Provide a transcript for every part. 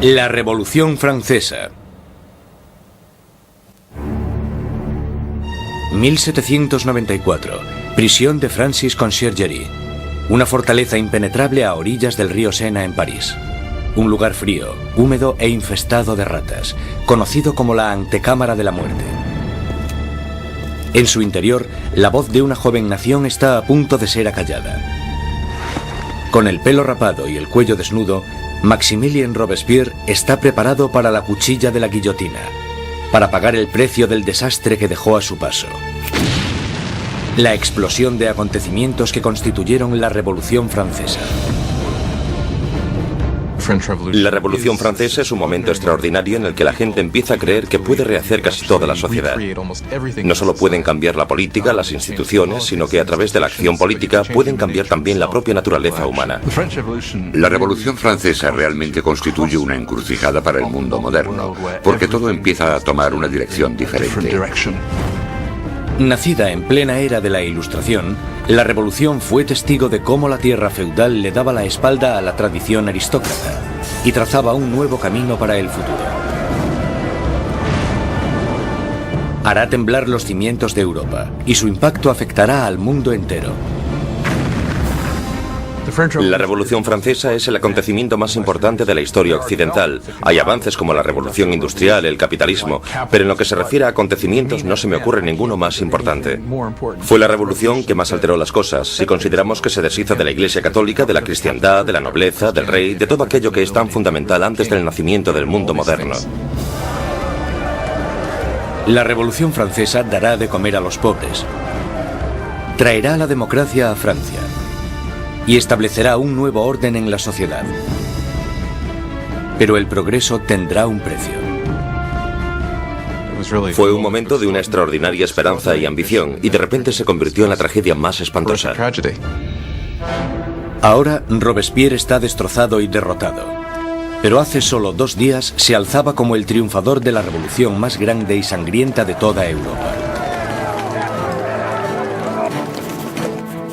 La Revolución Francesa. 1794. Prisión de Francis Conciergerie. Una fortaleza impenetrable a orillas del río Sena en París. Un lugar frío, húmedo e infestado de ratas, conocido como la antecámara de la muerte. En su interior, la voz de una joven nación está a punto de ser acallada. Con el pelo rapado y el cuello desnudo, Maximilien Robespierre está preparado para la cuchilla de la guillotina, para pagar el precio del desastre que dejó a su paso. La explosión de acontecimientos que constituyeron la Revolución Francesa. La Revolución Francesa es un momento extraordinario en el que la gente empieza a creer que puede rehacer casi toda la sociedad. No solo pueden cambiar la política, las instituciones, sino que a través de la acción política pueden cambiar también la propia naturaleza humana. La Revolución Francesa realmente constituye una encrucijada para el mundo moderno, porque todo empieza a tomar una dirección diferente. Nacida en plena era de la Ilustración, la Revolución fue testigo de cómo la tierra feudal le daba la espalda a la tradición aristócrata y trazaba un nuevo camino para el futuro. Hará temblar los cimientos de Europa y su impacto afectará al mundo entero. La Revolución Francesa es el acontecimiento más importante de la historia occidental. Hay avances como la revolución industrial, el capitalismo, pero en lo que se refiere a acontecimientos no se me ocurre ninguno más importante. Fue la revolución que más alteró las cosas, si consideramos que se deshizo de la Iglesia Católica, de la cristiandad, de la nobleza, del rey, de todo aquello que es tan fundamental antes del nacimiento del mundo moderno. La Revolución Francesa dará de comer a los pobres, traerá la democracia a Francia y establecerá un nuevo orden en la sociedad. Pero el progreso tendrá un precio. Fue un momento de una extraordinaria esperanza y ambición, y de repente se convirtió en la tragedia más espantosa. Ahora Robespierre está destrozado y derrotado. Pero hace solo 2 días se alzaba como el triunfador de la revolución más grande y sangrienta de toda Europa.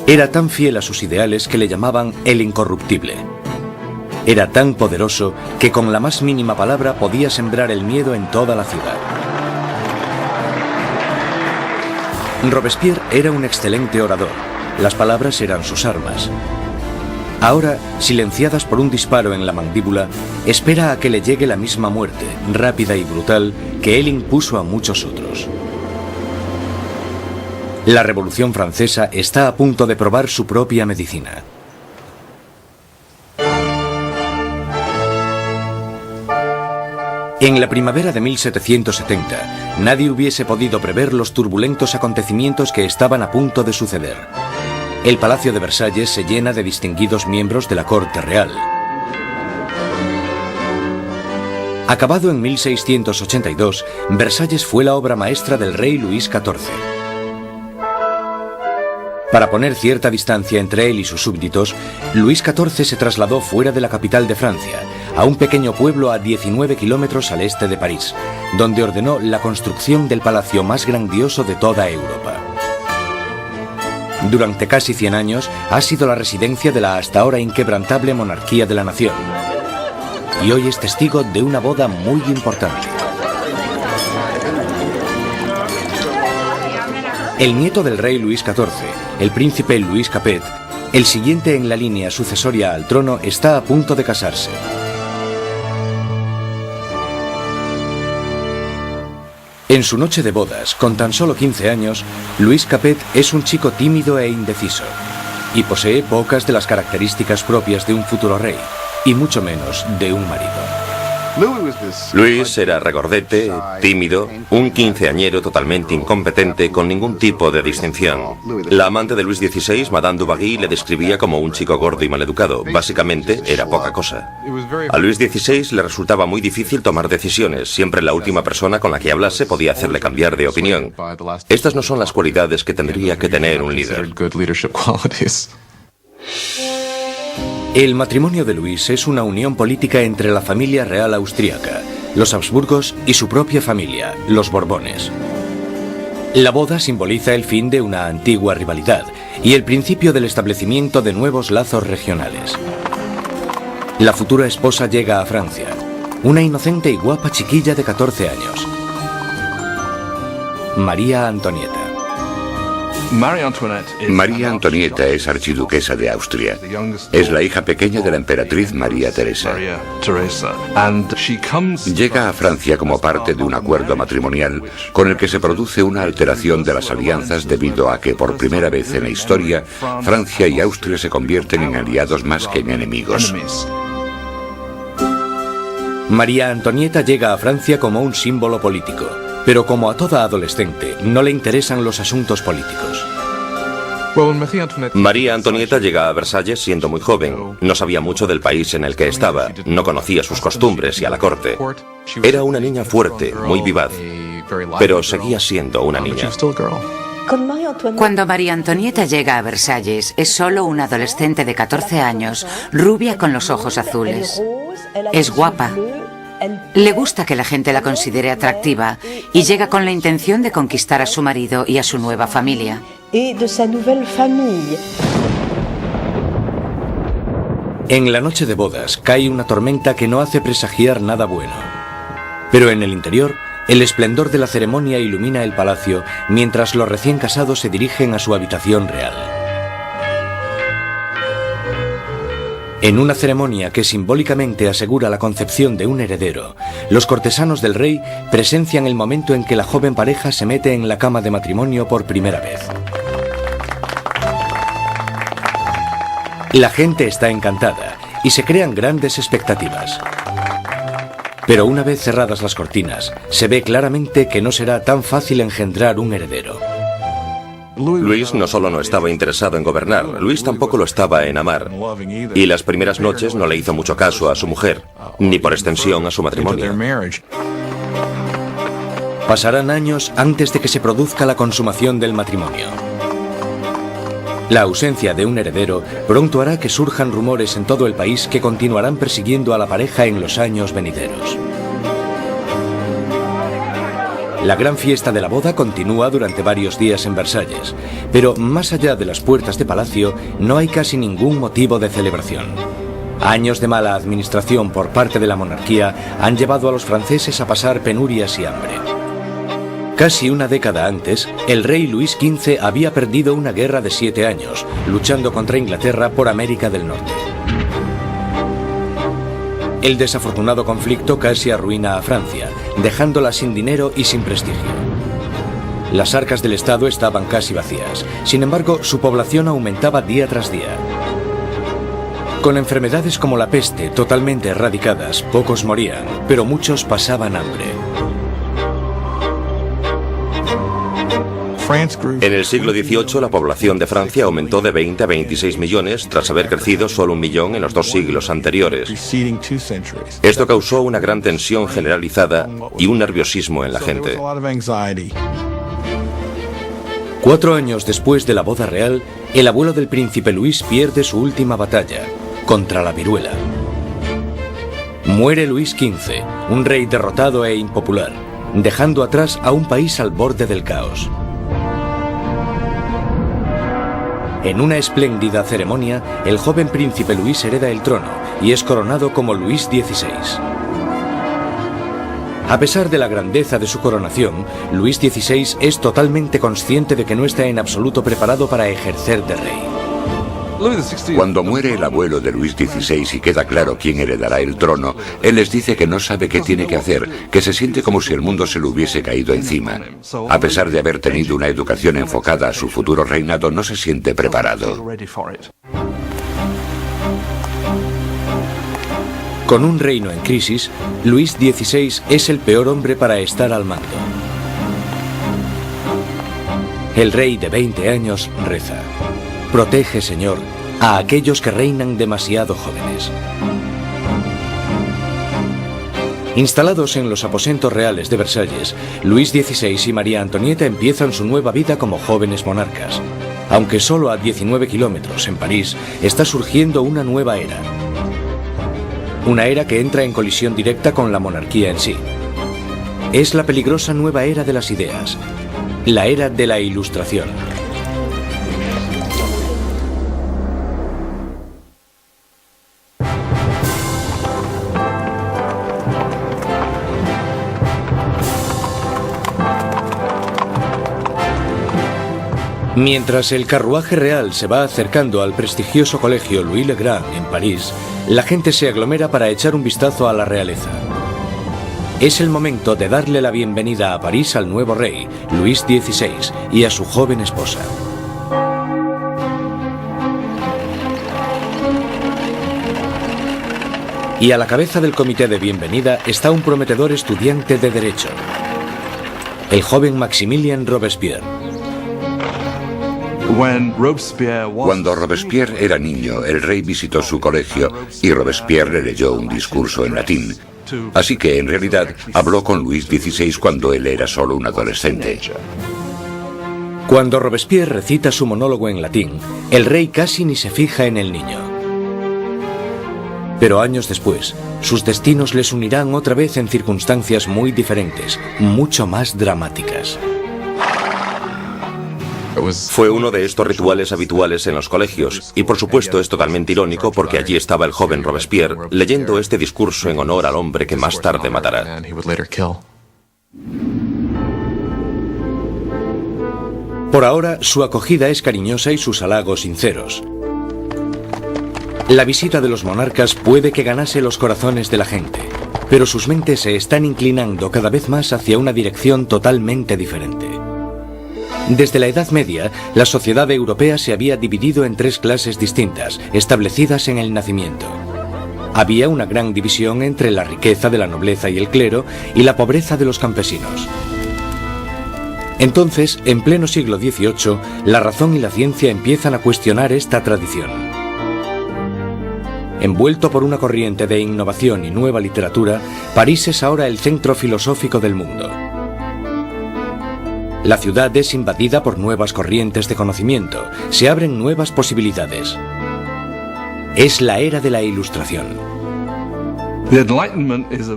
Era tan fiel a sus ideales que le llamaban el incorruptible. Era tan poderoso que con la más mínima palabra podía sembrar el miedo en toda la ciudad. Robespierre era un excelente orador. Las palabras eran sus armas. Ahora, silenciadas por un disparo en la mandíbula, espera a que le llegue la misma muerte, rápida y brutal, que él impuso a muchos otros. La Revolución Francesa está a punto de probar su propia medicina. En la primavera de 1770, nadie hubiese podido prever los turbulentos acontecimientos que estaban a punto de suceder. El Palacio de Versalles se llena de distinguidos miembros de la corte real. Acabado en 1682, Versalles fue la obra maestra del rey Luis XIV. Para poner cierta distancia entre él y sus súbditos, Luis XIV se trasladó fuera de la capital de Francia, a un pequeño pueblo a 19 kilómetros al este de París, donde ordenó la construcción del palacio más grandioso de toda Europa. Durante casi 100 años ha sido la residencia de la hasta ahora inquebrantable monarquía de la nación. Y hoy es testigo de una boda muy importante. El nieto del rey Luis XIV, el príncipe Louis Capet, el siguiente en la línea sucesoria al trono, está a punto de casarse. En su noche de bodas, con tan solo 15 años, Louis Capet es un chico tímido e indeciso, y posee pocas de las características propias de un futuro rey, y mucho menos de un marido. Luis era regordete, tímido, un quinceañero totalmente incompetente, con ningún tipo de distinción. La amante de Luis XVI, Madame du Barry, le describía como un chico gordo y maleducado. Básicamente, era poca cosa. A Luis XVI le resultaba muy difícil tomar decisiones. Siempre la última persona con la que hablase podía hacerle cambiar de opinión. Estas no son las cualidades que tendría que tener un líder. El matrimonio de Luis es una unión política entre la familia real austríaca, los Habsburgos y su propia familia, los Borbones. La boda simboliza el fin de una antigua rivalidad y el principio del establecimiento de nuevos lazos regionales. La futura esposa llega a Francia. una inocente y guapa chiquilla de 14 años. María Antonieta. María Antonieta es archiduquesa de Austria. Es la hija pequeña de la emperatriz María Teresa. Llega a Francia como parte de un acuerdo matrimonial con el que se produce una alteración de las alianzas debido a que por primera vez en la historia Francia y Austria se convierten en aliados más que en enemigos. María Antonieta llega a Francia como un símbolo político, pero como a toda adolescente, no le interesan los asuntos políticos. María Antonieta llega a Versalles siendo muy joven. No sabía mucho del país en el que estaba, no conocía sus costumbres y a la corte. Era una niña fuerte, muy vivaz, pero seguía siendo una niña. Cuando María Antonieta llega a Versalles, es solo una adolescente de 14 años, rubia con los ojos azules. Es guapa. Le gusta que la gente la considere atractiva y llega con la intención de conquistar a su marido y a su nueva familia. En la noche de bodas cae una tormenta que no hace presagiar nada bueno. Pero en el interior, el esplendor de la ceremonia ilumina el palacio mientras los recién casados se dirigen a su habitación real. En una ceremonia que simbólicamente asegura la concepción de un heredero, los cortesanos del rey presencian el momento en que la joven pareja se mete en la cama de matrimonio por primera vez. La gente está encantada y se crean grandes expectativas. Pero una vez cerradas las cortinas, se ve claramente que no será tan fácil engendrar un heredero. Luis no solo no estaba interesado en gobernar, Luis tampoco lo estaba en amar. Y las primeras noches no le hizo mucho caso a su mujer, ni por extensión a su matrimonio. Pasarán años antes de que se produzca la consumación del matrimonio. La ausencia de un heredero pronto hará que surjan rumores en todo el país que continuarán persiguiendo a la pareja en los años venideros. La gran fiesta de la boda continúa durante varios días en Versalles, pero más allá de las puertas de palacio no hay casi ningún motivo de celebración. Años de mala administración por parte de la monarquía han llevado a los franceses a pasar penurias y hambre. Casi una década antes, el rey Luis XV había perdido una guerra de 7 años, luchando contra Inglaterra por América del Norte. El desafortunado conflicto casi arruina a Francia, dejándola sin dinero y sin prestigio. Las arcas del Estado estaban casi vacías, sin embargo, su población aumentaba día tras día. Con enfermedades como la peste totalmente erradicadas, pocos morían, pero muchos pasaban hambre. En el siglo XVIII la población de Francia aumentó de 20 a 26 millones tras haber crecido solo 1 millón en los 2 siglos anteriores. Esto causó una gran tensión generalizada y un nerviosismo en la gente. 4 años después de la boda real, el abuelo del príncipe Luis pierde su última batalla, contra la viruela. Muere Luis XV, un rey derrotado e impopular, dejando atrás a un país al borde del caos. En una espléndida ceremonia, el joven príncipe Luis hereda el trono y es coronado como Luis XVI. A pesar de la grandeza de su coronación, Luis XVI es totalmente consciente de que no está en absoluto preparado para ejercer de rey. Cuando muere el abuelo de Luis XVI y queda claro quién heredará el trono, él les dice que no sabe qué tiene que hacer, que se siente como si el mundo se le hubiese caído encima. A pesar de haber tenido una educación enfocada a su futuro reinado, no se siente preparado. Con un reino en crisis, Luis XVI es el peor hombre para estar al mando. El rey de 20 años reza: protege, Señor, a aquellos que reinan demasiado jóvenes. Instalados en los aposentos reales de Versalles, Luis XVI y María Antonieta empiezan su nueva vida como jóvenes monarcas. Aunque solo a 19 kilómetros en París, está surgiendo una nueva era. Una era que entra en colisión directa con la monarquía en sí. Es la peligrosa nueva era de las ideas, la era de la Ilustración. Mientras el carruaje real se va acercando al prestigioso colegio Louis le Grand en París, la gente se aglomera para echar un vistazo a la realeza. Es el momento de darle la bienvenida a París al nuevo rey, Luis XVI, y a su joven esposa. Y a la cabeza del comité de bienvenida está un prometedor estudiante de Derecho, el joven Maximilien Robespierre. Cuando Robespierre era niño, el rey visitó su colegio y Robespierre le leyó un discurso en latín. Así que, en realidad, habló con Luis XVI cuando él era solo un adolescente. Cuando Robespierre recita su monólogo en latín, el rey casi ni se fija en el niño. Pero años después, sus destinos les unirán otra vez en circunstancias muy diferentes, mucho más dramáticas. Fue uno de estos rituales habituales en los colegios, y por supuesto es totalmente irónico porque allí estaba el joven Robespierre leyendo este discurso en honor al hombre que más tarde matará. Por ahora, su acogida es cariñosa y sus halagos sinceros. La visita de los monarcas puede que ganase los corazones de la gente, pero sus mentes se están inclinando cada vez más hacia una dirección totalmente diferente. Desde la Edad Media, la sociedad europea se había dividido en tres clases distintas, establecidas en el nacimiento. Había una gran división entre la riqueza de la nobleza y el clero y la pobreza de los campesinos. Entonces, en pleno siglo XVIII, la razón y la ciencia empiezan a cuestionar esta tradición. Envuelto por una corriente de innovación y nueva literatura, París es ahora el centro filosófico del mundo. La ciudad es invadida por nuevas corrientes de conocimiento, se abren nuevas posibilidades. Es la era de la Ilustración.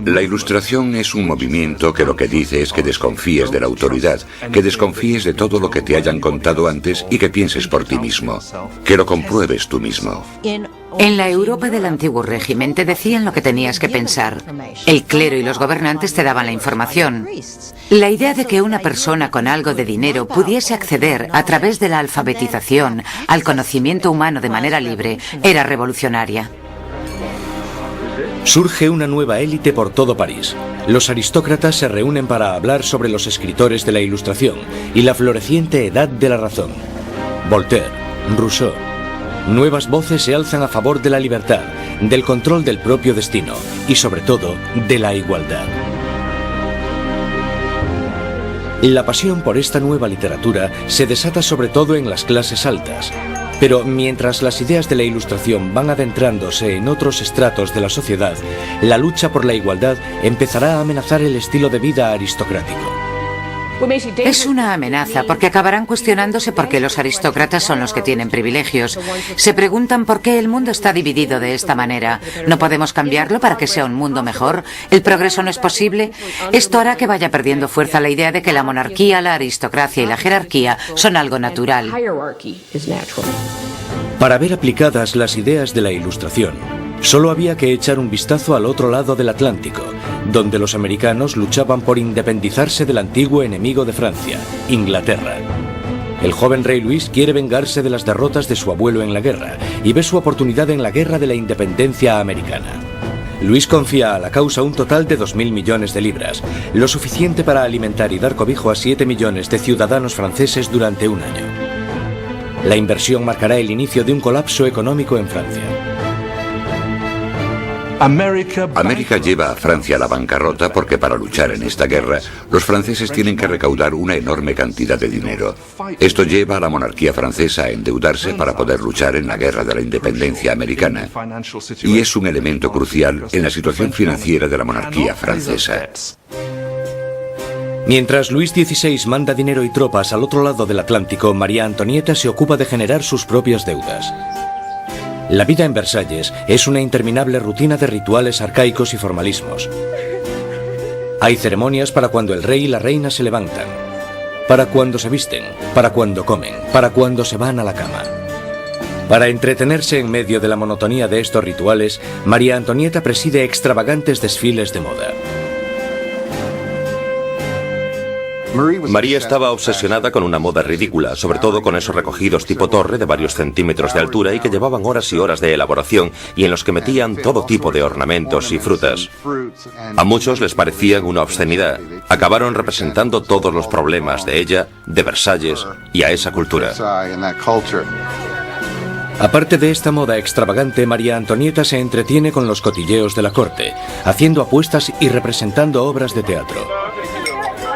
La Ilustración es un movimiento que lo que dice es que desconfíes de la autoridad, que desconfíes de todo lo que te hayan contado antes y que pienses por ti mismo, que lo compruebes tú mismo. En la Europa del antiguo régimen te decían lo que tenías que pensar. El clero y los gobernantes te daban la información. La idea de que una persona con algo de dinero pudiese acceder a través de la alfabetización al conocimiento humano de manera libre era revolucionaria. Surge una nueva élite por todo París. Los aristócratas se reúnen para hablar sobre los escritores de la Ilustración y la floreciente edad de la razón. Voltaire, Rousseau. Nuevas voces se alzan a favor de la libertad, del control del propio destino y, sobre todo, de la igualdad. La pasión por esta nueva literatura se desata sobre todo en las clases altas. Pero mientras las ideas de la Ilustración van adentrándose en otros estratos de la sociedad, la lucha por la igualdad empezará a amenazar el estilo de vida aristocrático. Es una amenaza porque acabarán cuestionándose por qué los aristócratas son los que tienen privilegios. Se preguntan por qué el mundo está dividido de esta manera. ¿No podemos cambiarlo para que sea un mundo mejor? ¿El progreso no es posible? Esto hará que vaya perdiendo fuerza la idea de que la monarquía, la aristocracia y la jerarquía son algo natural. Para ver aplicadas las ideas de la Ilustración, solo había que echar un vistazo al otro lado del Atlántico, donde los americanos luchaban por independizarse del antiguo enemigo de Francia, Inglaterra. El joven rey Luis quiere vengarse de las derrotas de su abuelo en la guerra y ve su oportunidad en la guerra de la independencia americana. Luis confía a la causa un total de 2.000 millones de libras, lo suficiente para alimentar y dar cobijo a 7 millones de ciudadanos franceses durante un año. La inversión marcará el inicio de un colapso económico en Francia. América lleva a Francia a la bancarrota porque para luchar en esta guerra, los franceses tienen que recaudar una enorme cantidad de dinero. Esto lleva a la monarquía francesa a endeudarse para poder luchar en la guerra de la independencia americana. Y es un elemento crucial en la situación financiera de la monarquía francesa. Mientras Luis XVI manda dinero y tropas al otro lado del Atlántico, María Antonieta se ocupa de generar sus propias deudas. La vida en Versalles es una interminable rutina de rituales arcaicos y formalismos. Hay ceremonias para cuando el rey y la reina se levantan, para cuando se visten, para cuando comen, para cuando se van a la cama. Para entretenerse en medio de la monotonía de estos rituales, María Antonieta preside extravagantes desfiles de moda. María estaba obsesionada con una moda ridícula, sobre todo con esos recogidos tipo torre de varios centímetros de altura y que llevaban horas y horas de elaboración y en los que metían todo tipo de ornamentos y frutas. A muchos les parecían una obscenidad. Acabaron representando todos los problemas de ella, de Versalles y a esa cultura. Aparte de esta moda extravagante, María Antonieta se entretiene con los cotilleos de la corte, haciendo apuestas y representando obras de teatro.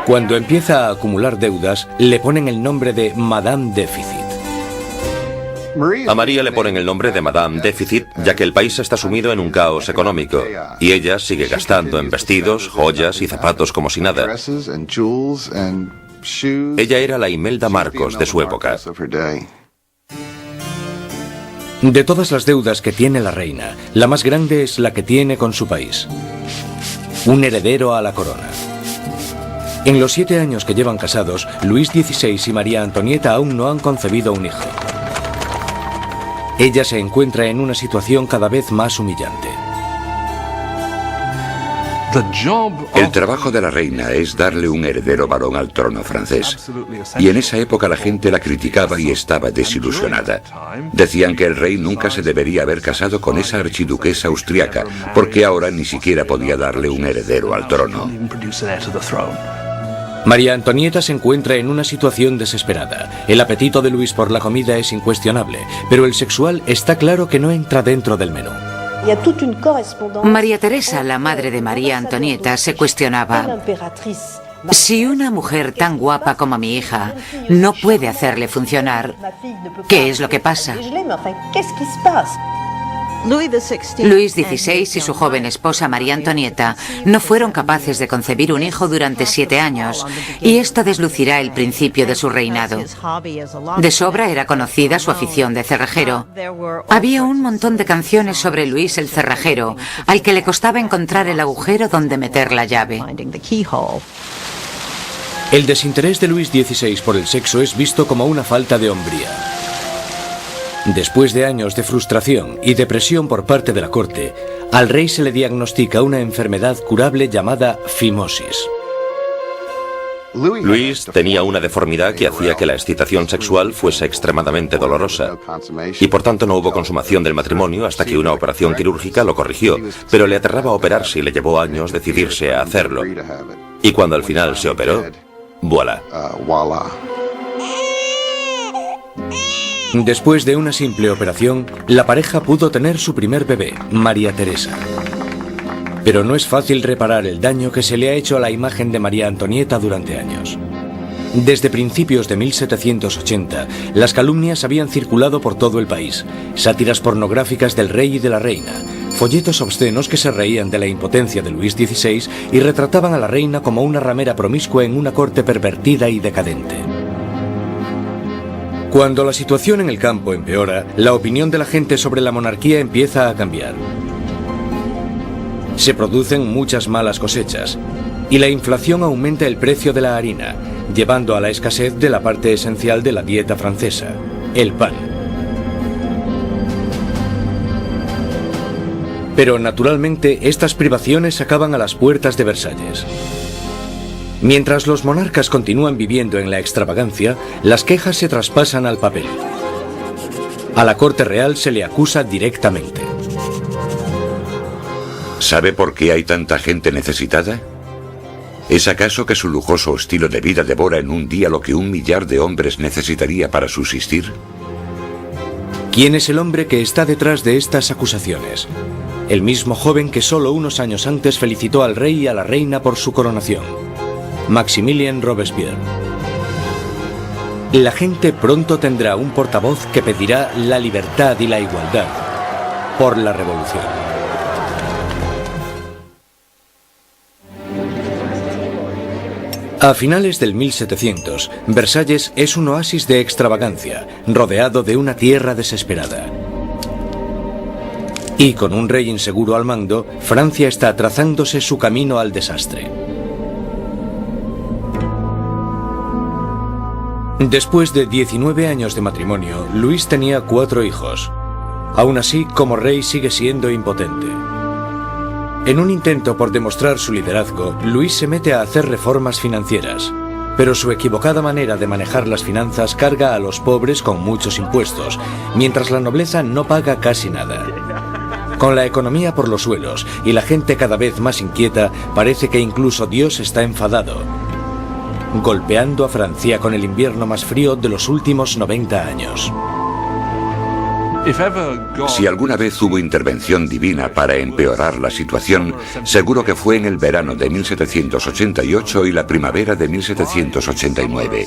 Cuando empieza a acumular deudas, le ponen el nombre de Madame Déficit. A María le ponen el nombre de Madame Déficit, ya que el país está sumido en un caos económico, y ella sigue gastando en vestidos, joyas y zapatos como si nada. Ella era la Imelda Marcos de su época. De todas las deudas que tiene la reina, la más grande es la que tiene con su país. Un heredero a la corona. En los 7 años que llevan casados, Luis XVI y María Antonieta aún no han concebido un hijo. Ella se encuentra en una situación cada vez más humillante. El trabajo de la reina es darle un heredero varón al trono francés. Y en esa época la gente la criticaba y estaba desilusionada. Decían que el rey nunca se debería haber casado con esa archiduquesa austriaca, porque ahora ni siquiera podía darle un heredero al trono. María Antonieta se encuentra en una situación desesperada. El apetito de Luis por la comida es incuestionable, pero el sexual está claro que no entra dentro del menú. María Teresa, la madre de María Antonieta, se cuestionaba: si una mujer tan guapa como mi hija no puede hacerle funcionar, ¿qué es lo que pasa? Luis XVI y su joven esposa María Antonieta no fueron capaces de concebir un hijo durante 7 años, y esto deslucirá el principio de su reinado. De sobra era conocida su afición de cerrajero. Había un montón de canciones sobre Luis el cerrajero, al que le costaba encontrar el agujero donde meter la llave. El desinterés de Luis XVI por el sexo es visto como una falta de hombría. Después de años de frustración y depresión por parte de la corte, al rey se le diagnostica una enfermedad curable llamada fimosis. Luis tenía una deformidad que hacía que la excitación sexual fuese extremadamente dolorosa, y por tanto no hubo consumación del matrimonio hasta que una operación quirúrgica lo corrigió, pero le aterraba operarse y le llevó años decidirse a hacerlo. Y cuando al final se operó, ¡voilà! Después de una simple operación, la pareja pudo tener su primer bebé, María Teresa. Pero no es fácil reparar el daño que se le ha hecho a la imagen de María Antonieta durante años. Desde principios de 1780, las calumnias habían circulado por todo el país, sátiras pornográficas del rey y de la reina, folletos obscenos que se reían de la impotencia de Luis XVI y retrataban a la reina como una ramera promiscua en una corte pervertida y decadente. Cuando la situación en el campo empeora, la opinión de la gente sobre la monarquía empieza a cambiar. Se producen muchas malas cosechas y la inflación aumenta el precio de la harina, llevando a la escasez de la parte esencial de la dieta francesa, el pan. Pero naturalmente estas privaciones acaban a las puertas de Versalles. Mientras los monarcas continúan viviendo en la extravagancia, las quejas se traspasan al papel. A la corte real se le acusa directamente. ¿Sabe por qué hay tanta gente necesitada? ¿Es acaso que su lujoso estilo de vida devora en un día lo que 1 millar de hombres necesitaría para subsistir? ¿Quién es el hombre que está detrás de estas acusaciones? El mismo joven que solo unos años antes felicitó al rey y a la reina por su coronación. Maximilien Robespierre. La gente pronto tendrá un portavoz que pedirá la libertad y la igualdad por la revolución. A finales del 1700, Versalles es un oasis de extravagancia, rodeado de una tierra desesperada. Y con un rey inseguro al mando, Francia está trazándose su camino al desastre. Después de 19 años de matrimonio, Luis tenía 4 hijos. Aún así, como rey sigue siendo impotente. En un intento por demostrar su liderazgo, Luis se mete a hacer reformas financieras, pero su equivocada manera de manejar las finanzas carga a los pobres con muchos impuestos, mientras la nobleza no paga casi nada. Con la economía por los suelos y la gente cada vez más inquieta, parece que incluso Dios está enfadado, golpeando a Francia con el invierno más frío de los últimos 90 años. Si alguna vez hubo intervención divina para empeorar la situación, seguro que fue en el verano de 1788 y la primavera de 1789.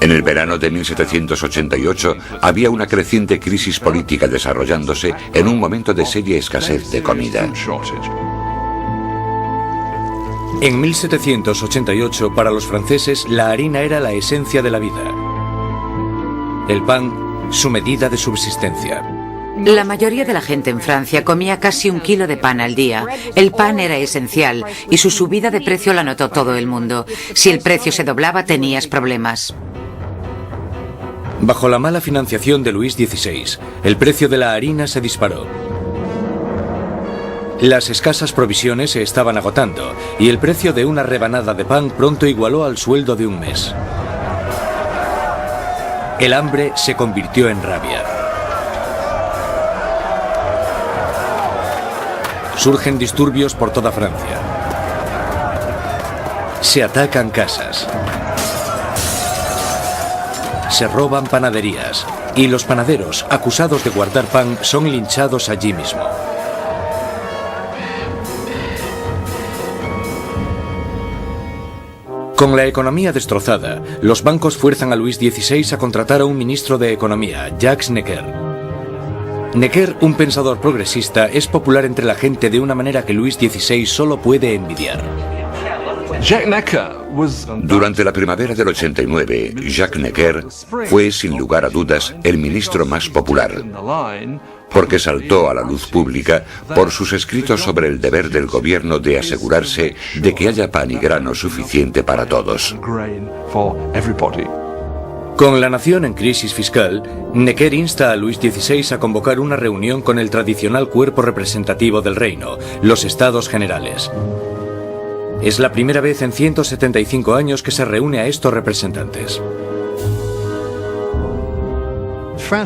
En el verano de 1788 había una creciente crisis política desarrollándose en un momento de seria escasez de comida. En 1788, para los franceses, la harina era la esencia de la vida. El pan, su medida de subsistencia. La mayoría de la gente en Francia comía casi 1 kilo de pan al día. El pan era esencial y su subida de precio la notó todo el mundo. Si el precio se doblaba, tenías problemas. Bajo la mala financiación de Luis XVI, el precio de la harina se disparó. Las escasas provisiones se estaban agotando y el precio de una rebanada de pan pronto igualó al sueldo de un mes. El hambre se convirtió en rabia. Surgen disturbios por toda Francia. Se atacan casas. Se roban panaderías. Y los panaderos, acusados de guardar pan, son linchados allí mismo. Con la economía destrozada, los bancos fuerzan a Luis XVI a contratar a un ministro de Economía, Jacques Necker. Necker, un pensador progresista, es popular entre la gente de una manera que Luis XVI solo puede envidiar. Durante la primavera del 89, Jacques Necker fue, sin lugar a dudas, el ministro más popular, porque saltó a la luz pública por sus escritos sobre el deber del gobierno de asegurarse de que haya pan y grano suficiente para todos. Con la nación en crisis fiscal, Necker insta a Luis XVI a convocar una reunión con el tradicional cuerpo representativo del reino, los Estados Generales. Es la primera vez en 175 años que se reúne a estos representantes.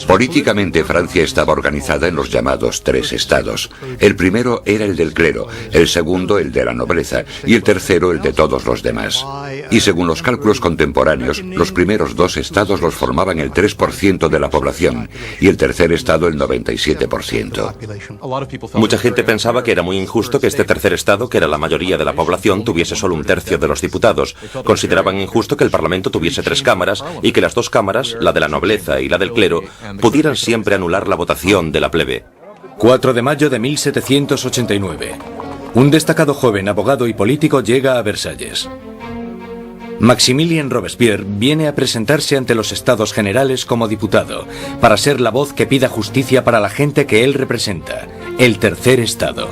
Políticamente, Francia estaba organizada en los llamados 3 estados. El primero era el del clero, el segundo el de la nobleza y el tercero el de todos los demás. Y según los cálculos contemporáneos, los primeros 2 estados los formaban el 3% de la población y el tercer estado el 97%. Mucha gente pensaba que era muy injusto que este tercer estado, que era la mayoría de la población, tuviese solo 1/3 de los diputados. Consideraban injusto que el Parlamento tuviese 3 cámaras y que las 2 cámaras, la de la nobleza y la del clero, pudieran siempre anular la votación de la plebe. 4 de mayo de 1789. Un destacado joven abogado y político llega a Versalles. Maximilien Robespierre viene a presentarse ante los Estados Generales como diputado, para ser la voz que pida justicia para la gente que él representa, el tercer estado.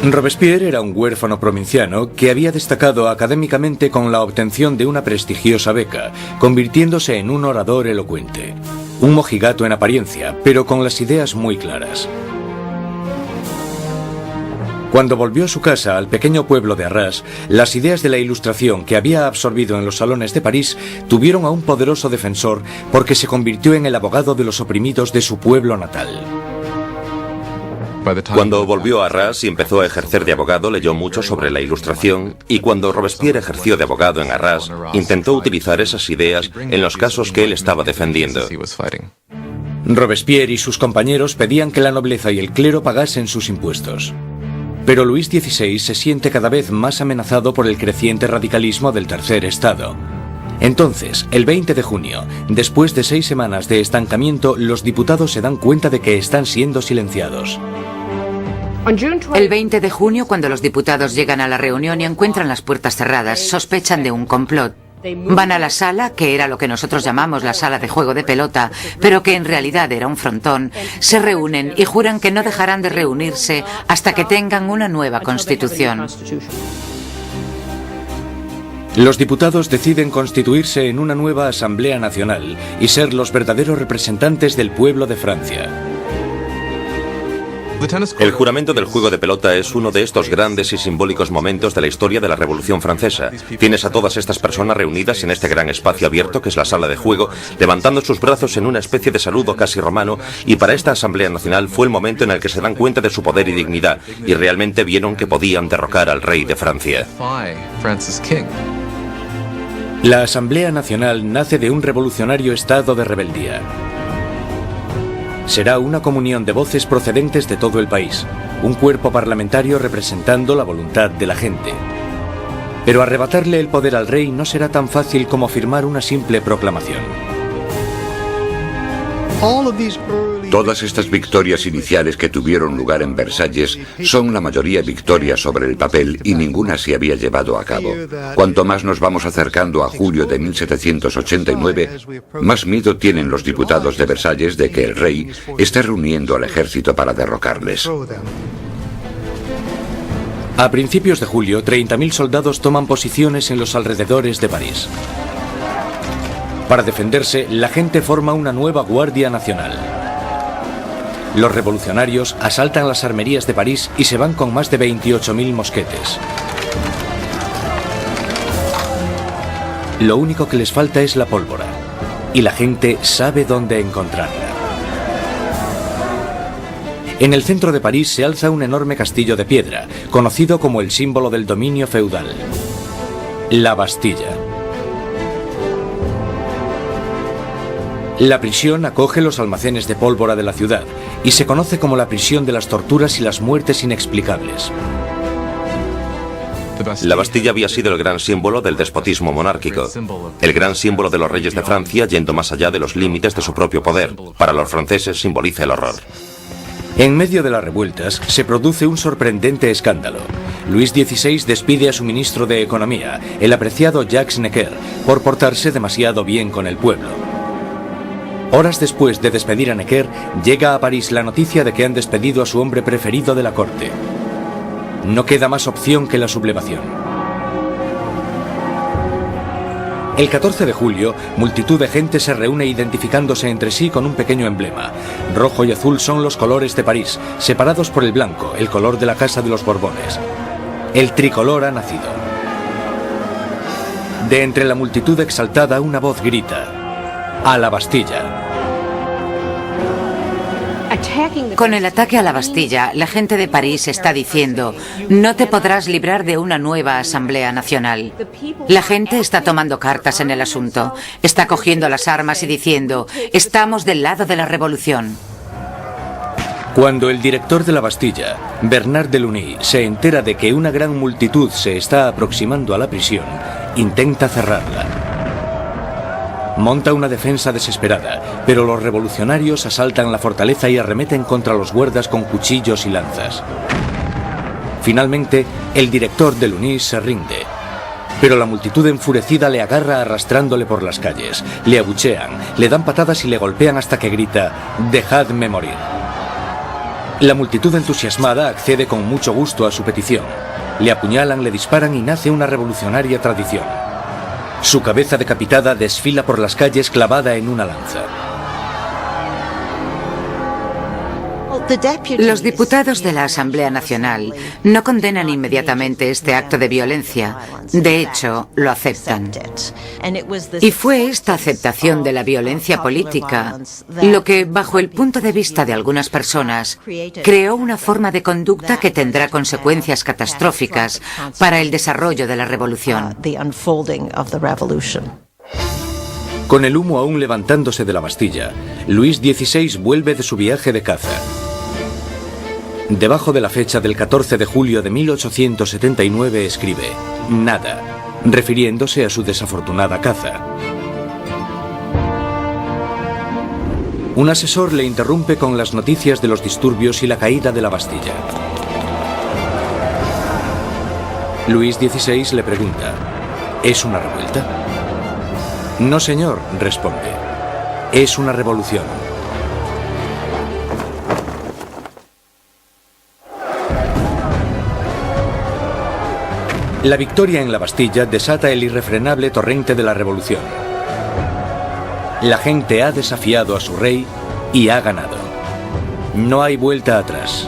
Robespierre era un huérfano provinciano que había destacado académicamente con la obtención de una prestigiosa beca, convirtiéndose en un orador elocuente. Un mojigato en apariencia, pero con las ideas muy claras. Cuando volvió a su casa, al pequeño pueblo de Arras, las ideas de la Ilustración que había absorbido en los salones de París tuvieron a un poderoso defensor porque se convirtió en el abogado de los oprimidos de su pueblo natal. Cuando volvió a Arras y empezó a ejercer de abogado, leyó mucho sobre la Ilustración, y cuando Robespierre ejerció de abogado en Arras, intentó utilizar esas ideas en los casos que él estaba defendiendo. Robespierre y sus compañeros pedían que la nobleza y el clero pagasen sus impuestos. Pero Luis XVI se siente cada vez más amenazado por el creciente radicalismo del tercer estado. Entonces, el 20 de junio, después de 6 semanas de estancamiento, los diputados se dan cuenta de que están siendo silenciados. El 20 de junio, cuando los diputados llegan a la reunión y encuentran las puertas cerradas, sospechan de un complot. Van a la sala, que era lo que nosotros llamamos la sala de juego de pelota, pero que en realidad era un frontón, se reúnen y juran que no dejarán de reunirse hasta que tengan una nueva constitución. Los diputados deciden constituirse en una nueva Asamblea Nacional y ser los verdaderos representantes del pueblo de Francia. El juramento del juego de pelota es uno de estos grandes y simbólicos momentos de la historia de la Revolución Francesa. Tienes a todas estas personas reunidas en este gran espacio abierto que es la sala de juego, levantando sus brazos en una especie de saludo casi romano, y para esta Asamblea Nacional fue el momento en el que se dan cuenta de su poder y dignidad, y realmente vieron que podían derrocar al rey de Francia. La Asamblea Nacional nace de un revolucionario estado de rebeldía. Será una comunión de voces procedentes de todo el país, un cuerpo parlamentario representando la voluntad de la gente. Pero arrebatarle el poder al rey no será tan fácil como firmar una simple proclamación. Todas estas victorias iniciales que tuvieron lugar en Versalles son la mayoría victorias sobre el papel y ninguna se había llevado a cabo. Cuanto más nos vamos acercando a julio de 1789, más miedo tienen los diputados de Versalles de que el rey esté reuniendo al ejército para derrocarles. A principios de julio, 30.000 soldados toman posiciones en los alrededores de París. Para defenderse, la gente forma una nueva Guardia Nacional. Los revolucionarios asaltan las armerías de París y se van con más de 28.000 mosquetes. Lo único que les falta es la pólvora, y la gente sabe dónde encontrarla. En el centro de París se alza un enorme castillo de piedra, conocido como el símbolo del dominio feudal: la Bastilla. La prisión acoge los almacenes de pólvora de la ciudad y se conoce como la prisión de las torturas y las muertes inexplicables. La Bastilla había sido el gran símbolo del despotismo monárquico, el gran símbolo de los reyes de Francia yendo más allá de los límites de su propio poder. Para los franceses simboliza el horror. En medio de las revueltas se produce un sorprendente escándalo. Luis XVI despide a su ministro de Economía, el apreciado Jacques Necker, por portarse demasiado bien con el pueblo. Horas después de despedir a Necker, llega a París la noticia de que han despedido a su hombre preferido de la corte. No queda más opción que la sublevación. El 14 de julio, multitud de gente se reúne identificándose entre sí con un pequeño emblema. Rojo y azul son los colores de París, separados por el blanco, el color de la Casa de los Borbones. El tricolor ha nacido. De entre la multitud exaltada, una voz grita: ¡a la Bastilla! Con el ataque a la Bastilla, la gente de París está diciendo: no te podrás librar de una nueva Asamblea Nacional. La gente está tomando cartas en el asunto, está cogiendo las armas y diciendo: estamos del lado de la revolución. Cuando el director de la Bastilla, Bernard de Lugny, se entera de que una gran multitud se está aproximando a la prisión, intenta cerrarla. Monta una defensa desesperada, pero los revolucionarios asaltan la fortaleza y arremeten contra los guardas con cuchillos y lanzas. Finalmente, el director de Lugny se rinde, pero la multitud enfurecida le agarra arrastrándole por las calles, le abuchean, le dan patadas y le golpean hasta que grita: «¡Dejadme morir!». La multitud entusiasmada accede con mucho gusto a su petición. Le apuñalan, le disparan y nace una revolucionaria tradición. Su cabeza decapitada desfila por las calles clavada en una lanza. Los diputados de la Asamblea Nacional no condenan inmediatamente este acto de violencia. De hecho, lo aceptan. Y fue esta aceptación de la violencia política lo que, bajo el punto de vista de algunas personas, creó una forma de conducta que tendrá consecuencias catastróficas para el desarrollo de la revolución. Con el humo aún levantándose de la Bastilla, Luis XVI vuelve de su viaje de caza. Debajo de la fecha del 14 de julio de 1879 escribe: «Nada», refiriéndose a su desafortunada caza. Un asesor le interrumpe con las noticias de los disturbios y la caída de la Bastilla. Luis XVI le pregunta: ¿es una revuelta? «No, señor», responde. «Es una revolución». La victoria en la Bastilla desata el irrefrenable torrente de la revolución. La gente ha desafiado a su rey y ha ganado. No hay vuelta atrás.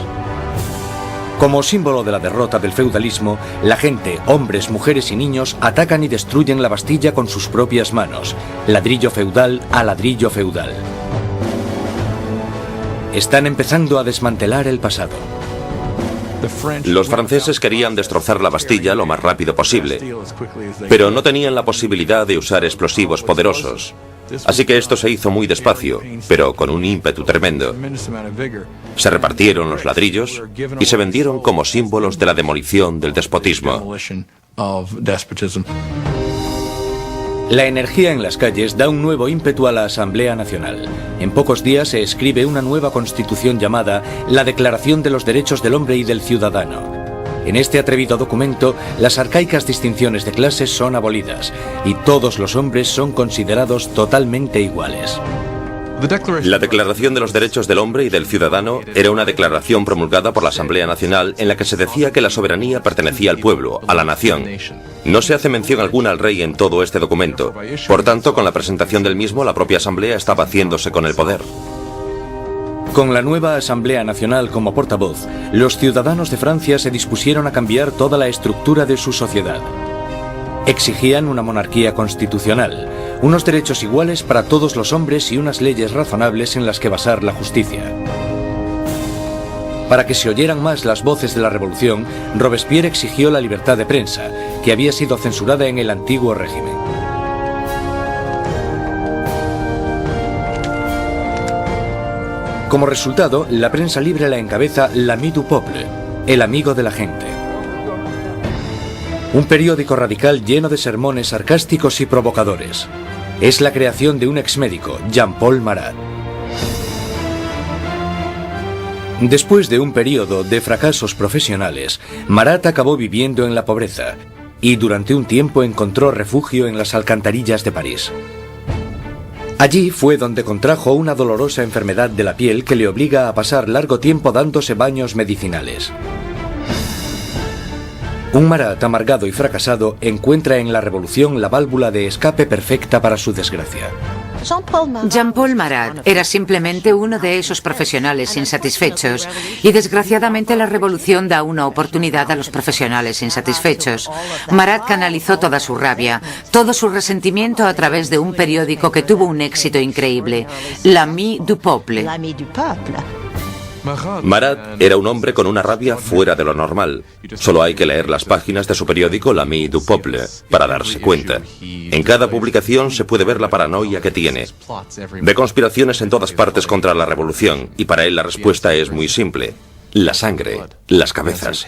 Como símbolo de la derrota del feudalismo, la gente, hombres, mujeres y niños atacan y destruyen la Bastilla con sus propias manos, ladrillo feudal a ladrillo feudal. Están empezando a desmantelar el pasado. Los franceses querían destrozar la Bastilla lo más rápido posible, pero no tenían la posibilidad de usar explosivos poderosos. Así que esto se hizo muy despacio, pero con un ímpetu tremendo. Se repartieron los ladrillos y se vendieron como símbolos de la demolición del despotismo. La energía en las calles da un nuevo ímpetu a la Asamblea Nacional. En pocos días se escribe una nueva constitución llamada la Declaración de los Derechos del Hombre y del Ciudadano. En este atrevido documento, las arcaicas distinciones de clases son abolidas y todos los hombres son considerados totalmente iguales. La Declaración de los Derechos del Hombre y del Ciudadano era una declaración promulgada por la Asamblea Nacional en la que se decía que la soberanía pertenecía al pueblo, a la nación. No se hace mención alguna al rey en todo este documento. Por tanto, con la presentación del mismo, la propia Asamblea estaba haciéndose con el poder. Con la nueva Asamblea Nacional como portavoz, los ciudadanos de Francia se dispusieron a cambiar toda la estructura de su sociedad. Exigían una monarquía constitucional, unos derechos iguales para todos los hombres y unas leyes razonables en las que basar la justicia. Para que se oyeran más las voces de la revolución, Robespierre exigió la libertad de prensa, que había sido censurada en el antiguo régimen. Como resultado, la prensa libre la encabeza l'Ami du Peuple, el amigo de la gente. Un periódico radical lleno de sermones sarcásticos y provocadores. Es la creación de un exmédico, Jean-Paul Marat. Después de un periodo de fracasos profesionales, Marat acabó viviendo en la pobreza y durante un tiempo encontró refugio en las alcantarillas de París. Allí fue donde contrajo una dolorosa enfermedad de la piel que le obliga a pasar largo tiempo dándose baños medicinales. Un Marat amargado y fracasado encuentra en la revolución la válvula de escape perfecta para su desgracia. Jean-Paul Marat era simplemente uno de esos profesionales insatisfechos y desgraciadamente la revolución da una oportunidad a los profesionales insatisfechos. Marat canalizó toda su rabia, todo su resentimiento a través de un periódico que tuvo un éxito increíble, l'Ami du Peuple. Marat era un hombre con una rabia fuera de lo normal. Solo hay que leer las páginas de su periódico l'Ami du Peuple para darse cuenta. En cada publicación se puede ver la paranoia que tiene. Ve conspiraciones en todas partes contra la revolución y para él la respuesta es muy simple. La sangre, las cabezas.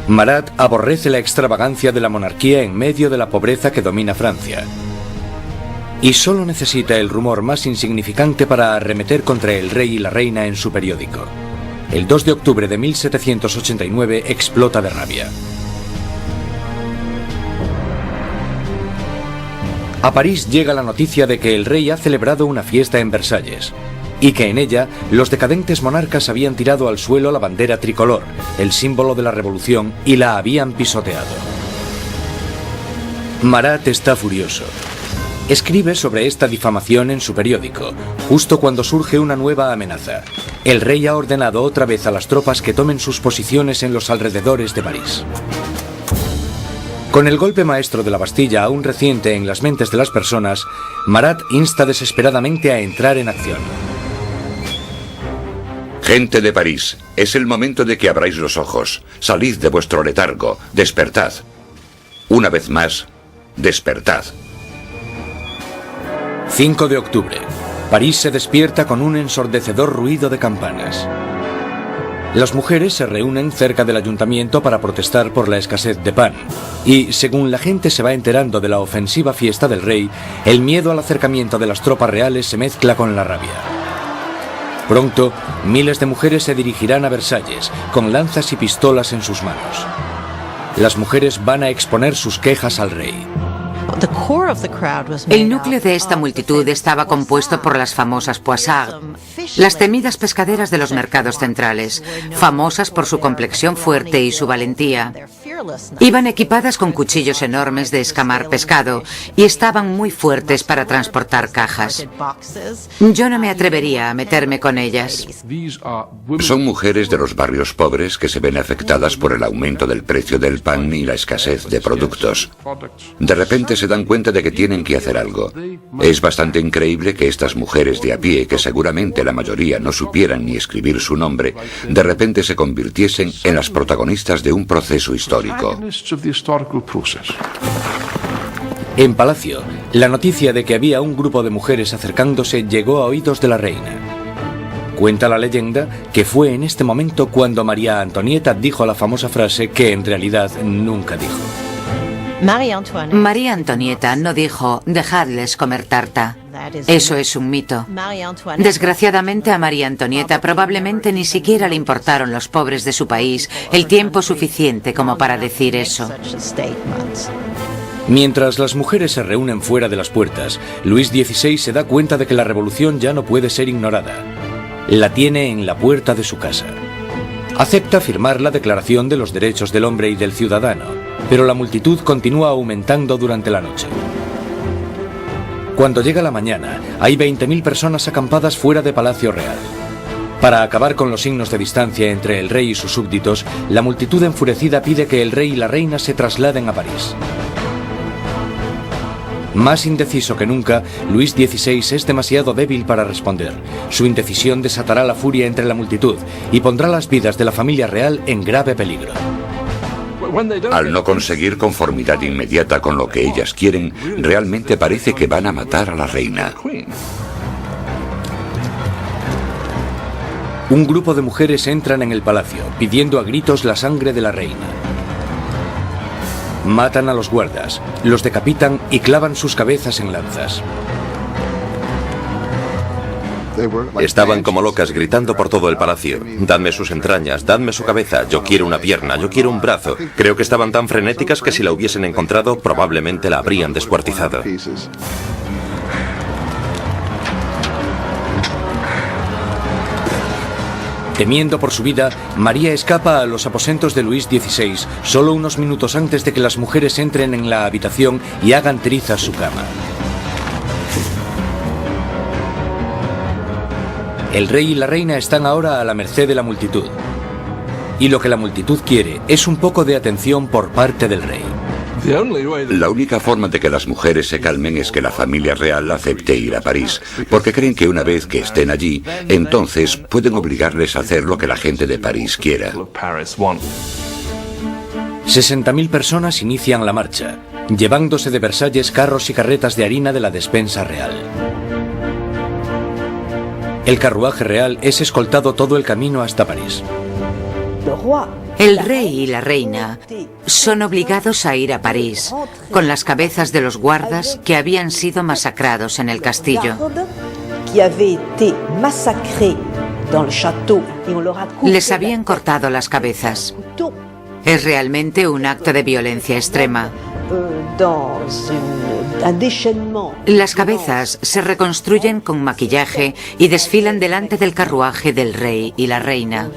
Marat aborrece la extravagancia de la monarquía en medio de la pobreza que domina Francia. Y solo necesita el rumor más insignificante para arremeter contra el rey y la reina en su periódico. El 2 de octubre de 1789 explota de rabia. A París llega la noticia de que el rey ha celebrado una fiesta en Versalles y que en ella los decadentes monarcas habían tirado al suelo la bandera tricolor, el símbolo de la revolución, y la habían pisoteado. Marat está furioso. Escribe sobre esta difamación en su periódico, justo cuando surge una nueva amenaza. El rey ha ordenado otra vez a las tropas que tomen sus posiciones en los alrededores de París. Con el golpe maestro de la Bastilla aún reciente en las mentes de las personas, Marat insta desesperadamente a entrar en acción. Gente de París, es el momento de que abráis los ojos. Salid de vuestro letargo, despertad. Una vez más, despertad. 5 de octubre. París se despierta con un ensordecedor ruido de campanas. Las mujeres se reúnen cerca del ayuntamiento para protestar por la escasez de pan. Y, según la gente se va enterando de la ofensiva fiesta del rey, el miedo al acercamiento de las tropas reales se mezcla con la rabia. Pronto, miles de mujeres se dirigirán a Versalles, con lanzas y pistolas en sus manos. Las mujeres van a exponer sus quejas al rey. El núcleo de esta multitud estaba compuesto por las famosas poissardes, las temidas pescaderas de los mercados centrales, famosas por su complexión fuerte y su valentía. Iban equipadas con cuchillos enormes de escamar pescado y estaban muy fuertes para transportar cajas. Yo no me atrevería a meterme con ellas. Son mujeres de los barrios pobres que se ven afectadas por el aumento del precio del pan y la escasez de productos. De repente se dan cuenta de que tienen que hacer algo. Es bastante increíble que estas mujeres de a pie, que seguramente la mayoría no supieran ni escribir su nombre, de repente se convirtiesen en las protagonistas de un proceso histórico. En Palacio, la noticia de que había un grupo de mujeres acercándose llegó a oídos de la reina. Cuenta la leyenda que fue en este momento cuando María Antonieta dijo la famosa frase que en realidad nunca dijo. María Antonieta no dijo, dejadles comer tarta. Eso es un mito. Desgraciadamente a María Antonieta probablemente ni siquiera le importaron los pobres de su país el tiempo suficiente como para decir eso. Mientras las mujeres se reúnen fuera de las puertas, Luis XVI se da cuenta de que la revolución ya no puede ser ignorada. La tiene en la puerta de su casa. Acepta firmar la Declaración de los Derechos del Hombre y del Ciudadano, pero la multitud continúa aumentando durante la noche. Cuando llega la mañana, hay 20.000 personas acampadas fuera de Palacio Real. Para acabar con los signos de distancia entre el rey y sus súbditos, la multitud enfurecida pide que el rey y la reina se trasladen a París. Más indeciso que nunca, Luis XVI es demasiado débil para responder. Su indecisión desatará la furia entre la multitud y pondrá las vidas de la familia real en grave peligro. Al no conseguir conformidad inmediata con lo que ellas quieren, realmente parece que van a matar a la reina. Un grupo de mujeres entran en el palacio, pidiendo a gritos la sangre de la reina. Matan a los guardas, los decapitan y clavan sus cabezas en lanzas. Estaban como locas gritando por todo el palacio. Dadme sus entrañas, dadme su cabeza, yo quiero una pierna, yo quiero un brazo. Creo que estaban tan frenéticas que si la hubiesen encontrado probablemente la habrían descuartizado. Temiendo por su vida, María escapa a los aposentos de Luis XVI solo unos minutos antes de que las mujeres entren en la habitación y hagan trizas su cama. El rey y la reina están ahora a la merced de la multitud. Y lo que la multitud quiere es un poco de atención por parte del rey. La única forma de que las mujeres se calmen es que la familia real acepte ir a París, porque creen que una vez que estén allí, entonces pueden obligarles a hacer lo que la gente de París quiera. 60.000 personas inician la marcha, llevándose de Versalles carros y carretas de harina de la despensa real. El carruaje real es escoltado todo el camino hasta París. El rey y la reina son obligados a ir a París con las cabezas de los guardas que habían sido masacrados en el castillo. Les habían cortado las cabezas. Es realmente un acto de violencia extrema. Las cabezas se reconstruyen con maquillaje y desfilan delante del carruaje del rey y la reina.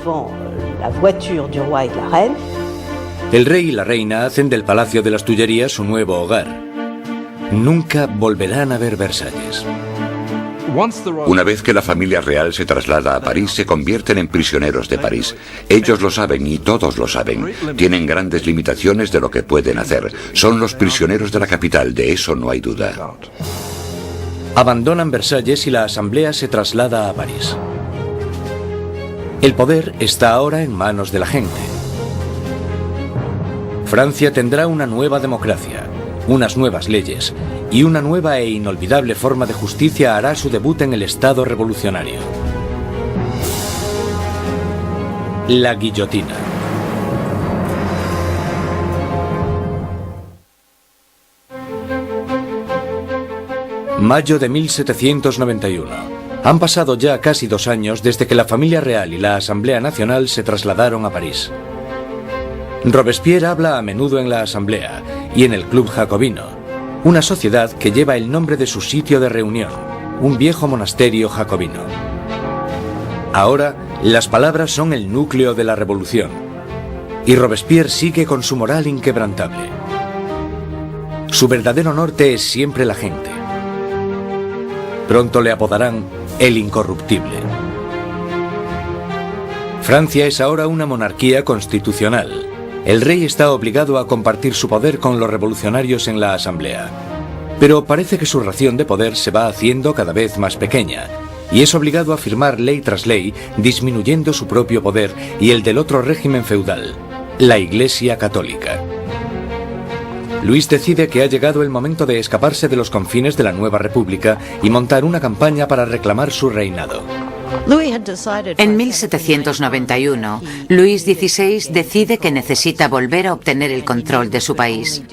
El rey y la reina hacen del Palacio de las Tullerías su nuevo hogar. Nunca volverán a ver Versalles. Una vez que la familia real se traslada a París, se convierten en prisioneros de París. Ellos lo saben y todos lo saben. Tienen grandes limitaciones de lo que pueden hacer. Son los prisioneros de la capital, de eso no hay duda. Abandonan Versalles y la asamblea se traslada a París. El poder está ahora en manos de la gente. Francia tendrá una nueva democracia, unas nuevas leyes y una nueva e inolvidable forma de justicia hará su debut en el Estado revolucionario. La guillotina. Mayo de 1791. Han pasado ya casi 2 años desde que la familia real y la Asamblea Nacional se trasladaron a París. Robespierre habla a menudo en la Asamblea y en el Club Jacobino, una sociedad que lleva el nombre de su sitio de reunión, un viejo monasterio jacobino. Ahora, las palabras son el núcleo de la revolución. Y Robespierre sigue con su moral inquebrantable. Su verdadero norte es siempre la gente. Pronto le apodarán el incorruptible. Francia es ahora una monarquía constitucional. El rey está obligado a compartir su poder con los revolucionarios en la Asamblea. Pero parece que su ración de poder se va haciendo cada vez más pequeña, y es obligado a firmar ley tras ley, disminuyendo su propio poder y el del otro régimen feudal, la Iglesia Católica. Luis decide que ha llegado el momento de escaparse de los confines de la nueva república y montar una campaña para reclamar su reinado. En 1791, Luis XVI decide que necesita volver a obtener el control de su país.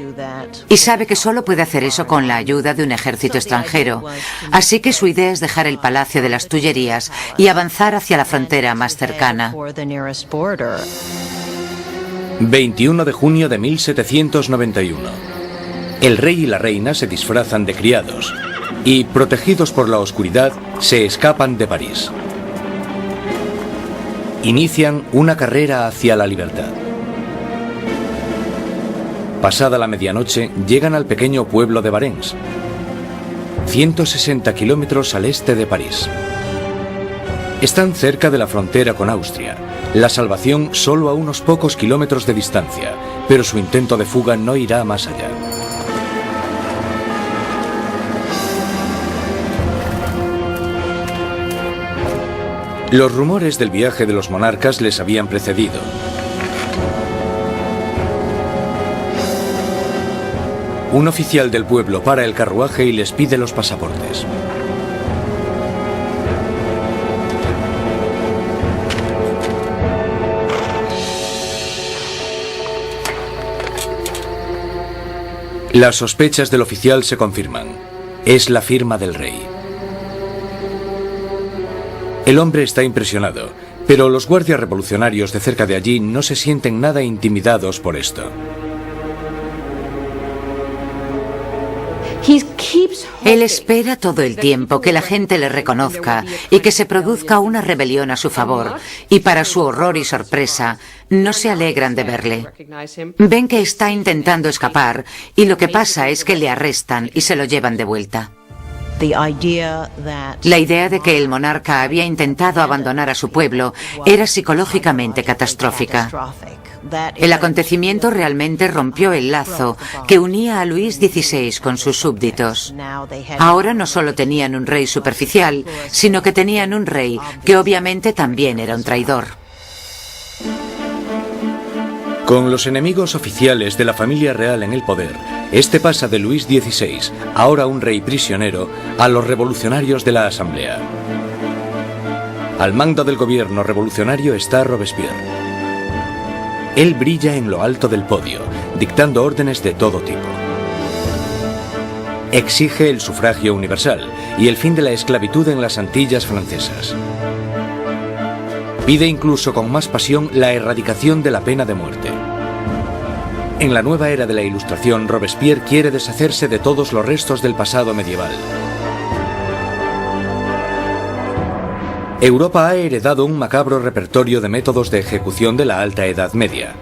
Y sabe que solo puede hacer eso con la ayuda de un ejército extranjero. Así que su idea es dejar el Palacio de las Tullerías y avanzar hacia la frontera más cercana. 21 de junio de 1791. El rey y la reina se disfrazan de criados y, protegidos por la oscuridad, se escapan de París. Inician una carrera hacia la libertad. Pasada la medianoche, llegan al pequeño pueblo de Varennes, 160 kilómetros al este de París. Están cerca de la frontera con Austria. La salvación solo a unos pocos kilómetros de distancia, pero su intento de fuga no irá más allá. Los rumores del viaje de los monarcas les habían precedido. Un oficial del pueblo para el carruaje y les pide los pasaportes. Las sospechas del oficial se confirman. Es la firma del rey. El hombre está impresionado, pero los guardias revolucionarios de cerca de allí no se sienten nada intimidados por esto. Él espera todo el tiempo que la gente le reconozca y que se produzca una rebelión a su favor, y para su horror y sorpresa, no se alegran de verle. Ven que está intentando escapar y lo que pasa es que le arrestan y se lo llevan de vuelta. La idea de que el monarca había intentado abandonar a su pueblo era psicológicamente catastrófica. El acontecimiento realmente rompió el lazo que unía a Luis XVI con sus súbditos. Ahora no solo tenían un rey superficial, sino que tenían un rey que obviamente también era un traidor. Con los enemigos oficiales de la familia real en el poder, este pasa de Luis XVI, ahora un rey prisionero, a los revolucionarios de la Asamblea. Al mando del gobierno revolucionario está Robespierre. Él brilla en lo alto del podio, dictando órdenes de todo tipo. Exige el sufragio universal y el fin de la esclavitud en las Antillas francesas. Pide incluso con más pasión la erradicación de la pena de muerte. En la nueva era de la Ilustración, Robespierre quiere deshacerse de todos los restos del pasado medieval. Europa ha heredado un macabro repertorio de métodos de ejecución de la Alta Edad Media.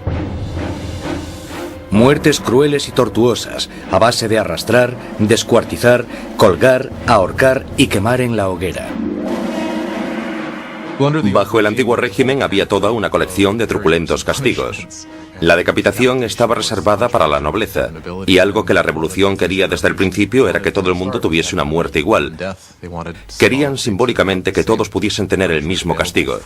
Muertes crueles y tortuosas, a base de arrastrar, descuartizar, colgar, ahorcar y quemar en la hoguera. Bajo el antiguo régimen había toda una colección de truculentos castigos. La decapitación estaba reservada para la nobleza, y algo que la revolución quería desde el principio era que todo el mundo tuviese una muerte igual. Querían simbólicamente que todos pudiesen tener el mismo castigo.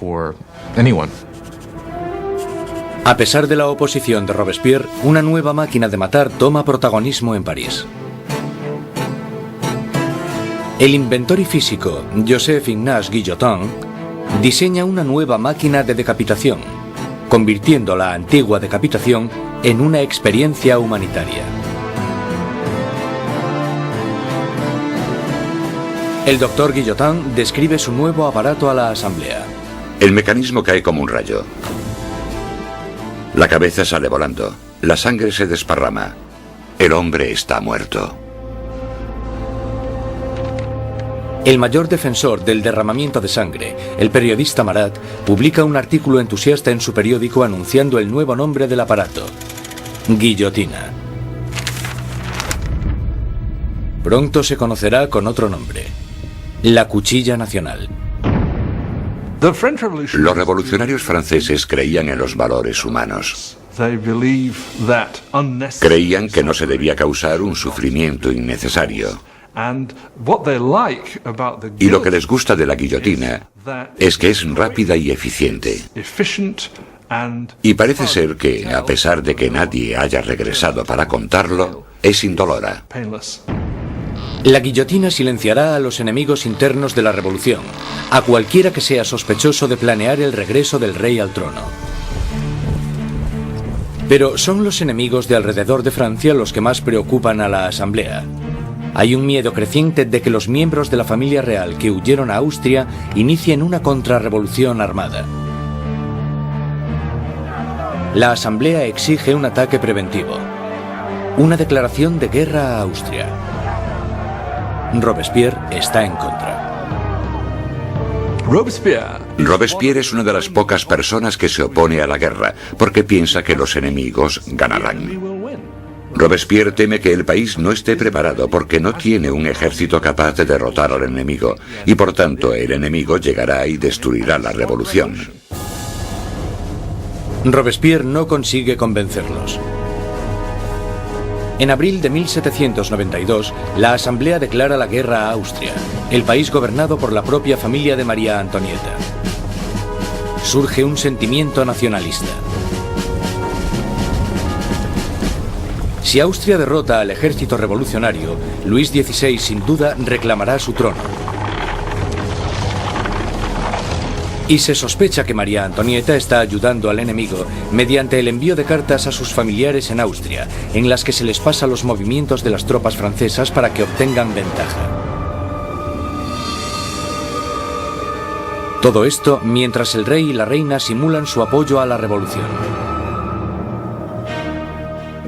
A pesar de la oposición de Robespierre, una nueva máquina de matar toma protagonismo en París. El inventor y físico Joseph Ignace Guillotin diseña una nueva máquina de decapitación, convirtiendo la antigua decapitación en una experiencia humanitaria. El doctor Guillotin describe su nuevo aparato a la Asamblea. El mecanismo cae como un rayo. La cabeza sale volando. La sangre se desparrama. El hombre está muerto. El mayor defensor del derramamiento de sangre, el periodista Marat, publica un artículo entusiasta en su periódico anunciando el nuevo nombre del aparato: guillotina. Pronto se conocerá con otro nombre: la cuchilla nacional. Los revolucionarios franceses creían en los valores humanos. Creían que no se debía causar un sufrimiento innecesario. Y lo que les gusta de la guillotina es que es rápida y eficiente. Y parece ser que, a pesar de que nadie haya regresado para contarlo, es indolora. La guillotina silenciará a los enemigos internos de la revolución, a cualquiera que sea sospechoso de planear el regreso del rey al trono. Pero son los enemigos de alrededor de Francia los que más preocupan a la Asamblea. Hay un miedo creciente de que los miembros de la familia real que huyeron a Austria inicien una contrarrevolución armada. La Asamblea exige un ataque preventivo, una declaración de guerra a Austria. Robespierre está en contra. Robespierre es una de las pocas personas que se opone a la guerra, porque piensa que los enemigos ganarán. Robespierre teme que el país no esté preparado porque no tiene un ejército capaz de derrotar al enemigo, y por tanto el enemigo llegará y destruirá la revolución. Robespierre no consigue convencerlos. En abril de 1792, la Asamblea declara la guerra a Austria, el país gobernado por la propia familia de María Antonieta. Surge un sentimiento nacionalista. Si Austria derrota al ejército revolucionario, Luis XVI sin duda reclamará su trono. Y se sospecha que María Antonieta está ayudando al enemigo mediante el envío de cartas a sus familiares en Austria, en las que se les pasa los movimientos de las tropas francesas para que obtengan ventaja. Todo esto mientras el rey y la reina simulan su apoyo a la revolución.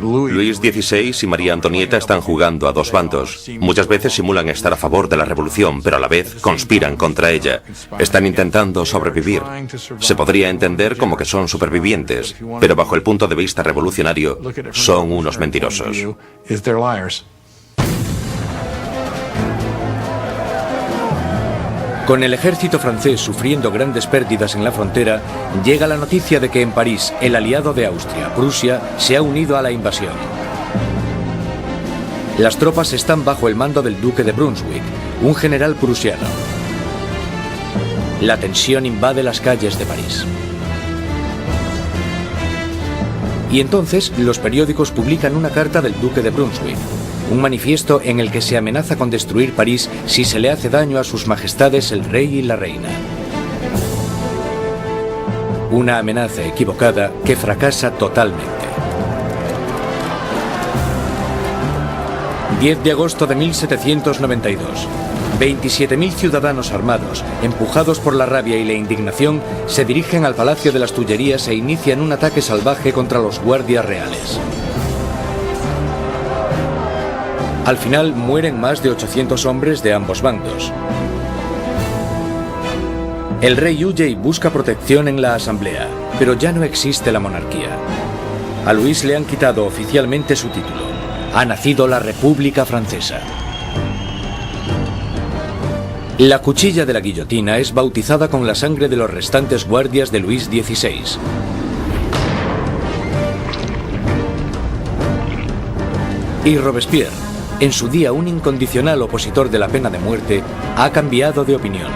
Luis XVI y María Antonieta están jugando a dos bandos. Muchas veces simulan estar a favor de la revolución, pero a la vez conspiran contra ella. Están intentando sobrevivir. Se podría entender como que son supervivientes, pero bajo el punto de vista revolucionario, son unos mentirosos. Con el ejército francés sufriendo grandes pérdidas en la frontera, llega la noticia de que en París el aliado de Austria, Prusia, se ha unido a la invasión. Las tropas están bajo el mando del duque de Brunswick, un general prusiano. La tensión invade las calles de París. Y entonces los periódicos publican una carta del duque de Brunswick, un manifiesto en el que se amenaza con destruir París si se le hace daño a sus majestades el rey y la reina. Una amenaza equivocada que fracasa totalmente. 10 de agosto de 1792. 27.000 ciudadanos armados, empujados por la rabia y la indignación, se dirigen al Palacio de las Tullerías e inician un ataque salvaje contra los guardias reales. Al final mueren más de 800 hombres de ambos bandos. El rey huye y busca protección en la Asamblea, pero ya no existe la monarquía. A Luis le han quitado oficialmente su título. Ha nacido la República Francesa. La cuchilla de la guillotina es bautizada con la sangre de los restantes guardias de Luis XVI. Y Robespierre, en su día un incondicional opositor de la pena de muerte, ha cambiado de opinión.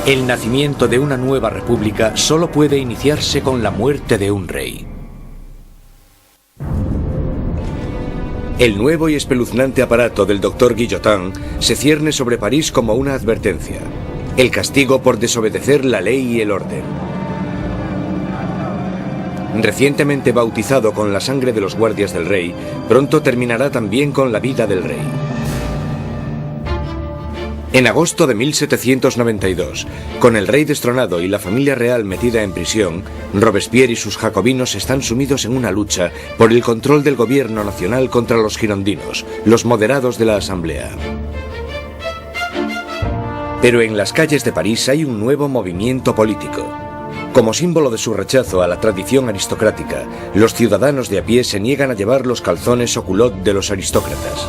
El nacimiento de una nueva república solo puede iniciarse con la muerte de un rey. El nuevo y espeluznante aparato del doctor Guillotin se cierne sobre París como una advertencia: el castigo por desobedecer la ley y el orden. Recientemente bautizado con la sangre de los guardias del rey, pronto terminará también con la vida del rey. En agosto de 1792, con el rey destronado y la familia real metida en prisión, Robespierre y sus jacobinos están sumidos en una lucha por el control del gobierno nacional contra los girondinos, los moderados de la Asamblea. Pero en las calles de París hay un nuevo movimiento político. Como símbolo de su rechazo a la tradición aristocrática, los ciudadanos de a pie se niegan a llevar los calzones o culottes de los aristócratas.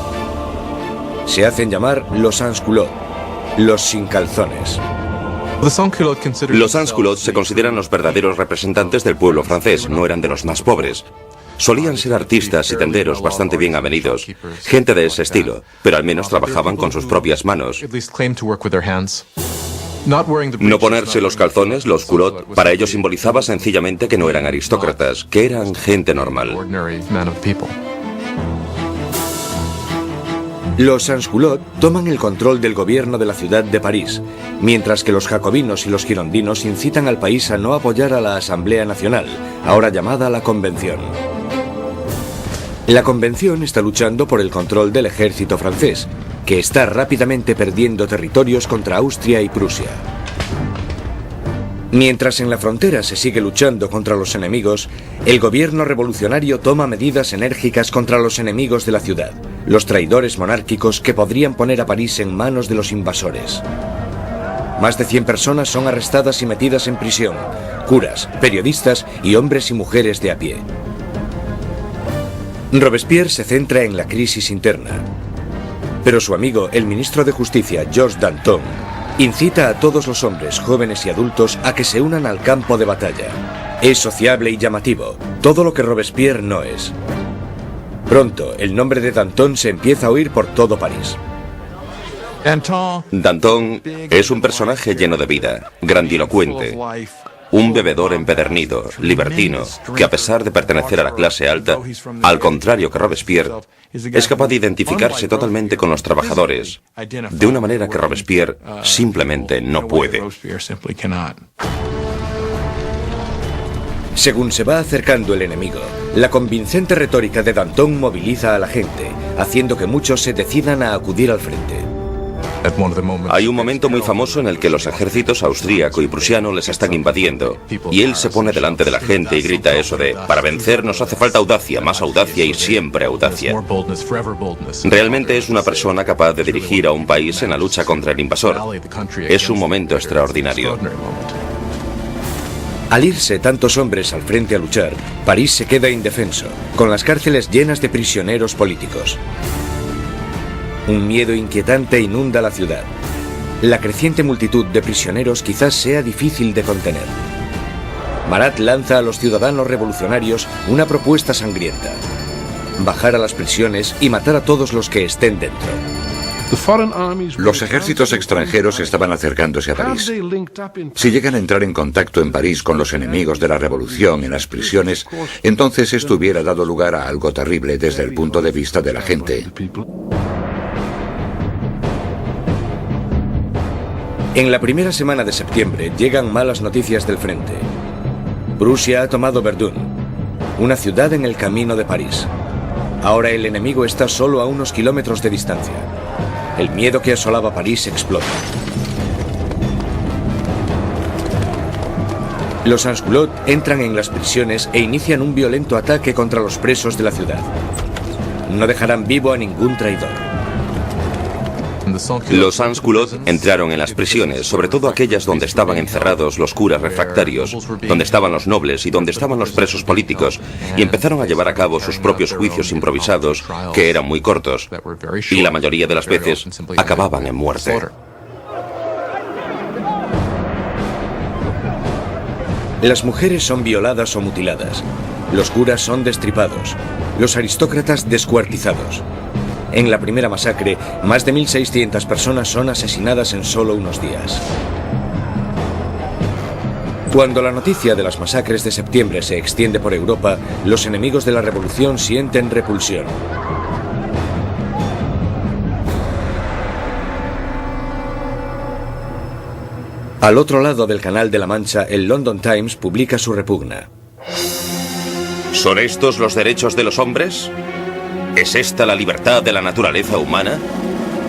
Se hacen llamar los sans-culottes, los sin calzones. Los sans-culottes se consideran los verdaderos representantes del pueblo francés, no eran de los más pobres. Solían ser artistas y tenderos bastante bien avenidos, gente de ese estilo, pero al menos trabajaban con sus propias manos. No ponerse los calzones, los culottes, para ellos simbolizaba sencillamente que no eran aristócratas, que eran gente normal. Los sans-culottes toman el control del gobierno de la ciudad de París, mientras que los jacobinos y los girondinos incitan al país a no apoyar a la Asamblea Nacional, ahora llamada la Convención. La Convención está luchando por el control del ejército francés, que está rápidamente perdiendo territorios contra Austria y Prusia. Mientras en la frontera se sigue luchando contra los enemigos, el gobierno revolucionario toma medidas enérgicas contra los enemigos de la ciudad, los traidores monárquicos que podrían poner a París en manos de los invasores. Más de 100 personas son arrestadas y metidas en prisión, curas, periodistas y hombres y mujeres de a pie. Robespierre se centra en la crisis interna, pero su amigo, el ministro de Justicia, Georges Danton, incita a todos los hombres, jóvenes y adultos a que se unan al campo de batalla. Es sociable y llamativo, todo lo que Robespierre no es. Pronto, el nombre de Danton se empieza a oír por todo París. Danton es un personaje lleno de vida, grandilocuente. Un bebedor empedernido, libertino, que a pesar de pertenecer a la clase alta, al contrario que Robespierre, es capaz de identificarse totalmente con los trabajadores, de una manera que Robespierre simplemente no puede. Según se va acercando el enemigo, la convincente retórica de Danton moviliza a la gente, haciendo que muchos se decidan a acudir al frente. Hay un momento muy famoso en el que los ejércitos austríaco y prusiano les están invadiendo, y él se pone delante de la gente y grita eso de: para vencer nos hace falta audacia, más audacia y siempre audacia. Realmente es una persona capaz de dirigir a un país en la lucha contra el invasor. Es un momento extraordinario. Al irse tantos hombres al frente a luchar, París se queda indefenso, con las cárceles llenas de prisioneros políticos. Un miedo inquietante inunda la ciudad. La creciente multitud de prisioneros quizás sea difícil de contener. Marat lanza a los ciudadanos revolucionarios una propuesta sangrienta: bajar a las prisiones y matar a todos los que estén dentro. Los ejércitos extranjeros estaban acercándose a París. Si llegan a entrar en contacto en París con los enemigos de la revolución en las prisiones, entonces esto hubiera dado lugar a algo terrible desde el punto de vista de la gente. En la primera semana de septiembre llegan malas noticias del frente. Prusia ha tomado Verdun, una ciudad en el camino de París. Ahora el enemigo está solo a unos kilómetros de distancia. El miedo que asolaba París explota. Los sans-culottes entran en las prisiones e inician un violento ataque contra los presos de la ciudad. No dejarán vivo a ningún traidor. Los sans-culottes entraron en las prisiones, sobre todo aquellas donde estaban encerrados los curas refractarios, donde estaban los nobles y donde estaban los presos políticos, y empezaron a llevar a cabo sus propios juicios improvisados, que eran muy cortos, y la mayoría de las veces acababan en muerte. Las mujeres son violadas o mutiladas, los curas son destripados, los aristócratas descuartizados. En la primera masacre, más de 1.600 personas son asesinadas en solo unos días. Cuando la noticia de las masacres de septiembre se extiende por Europa, los enemigos de la revolución sienten repulsión. Al otro lado del Canal de la Mancha, el London Times publica su repugna. ¿Son estos los derechos de los hombres? ¿Es esta la libertad de la naturaleza humana?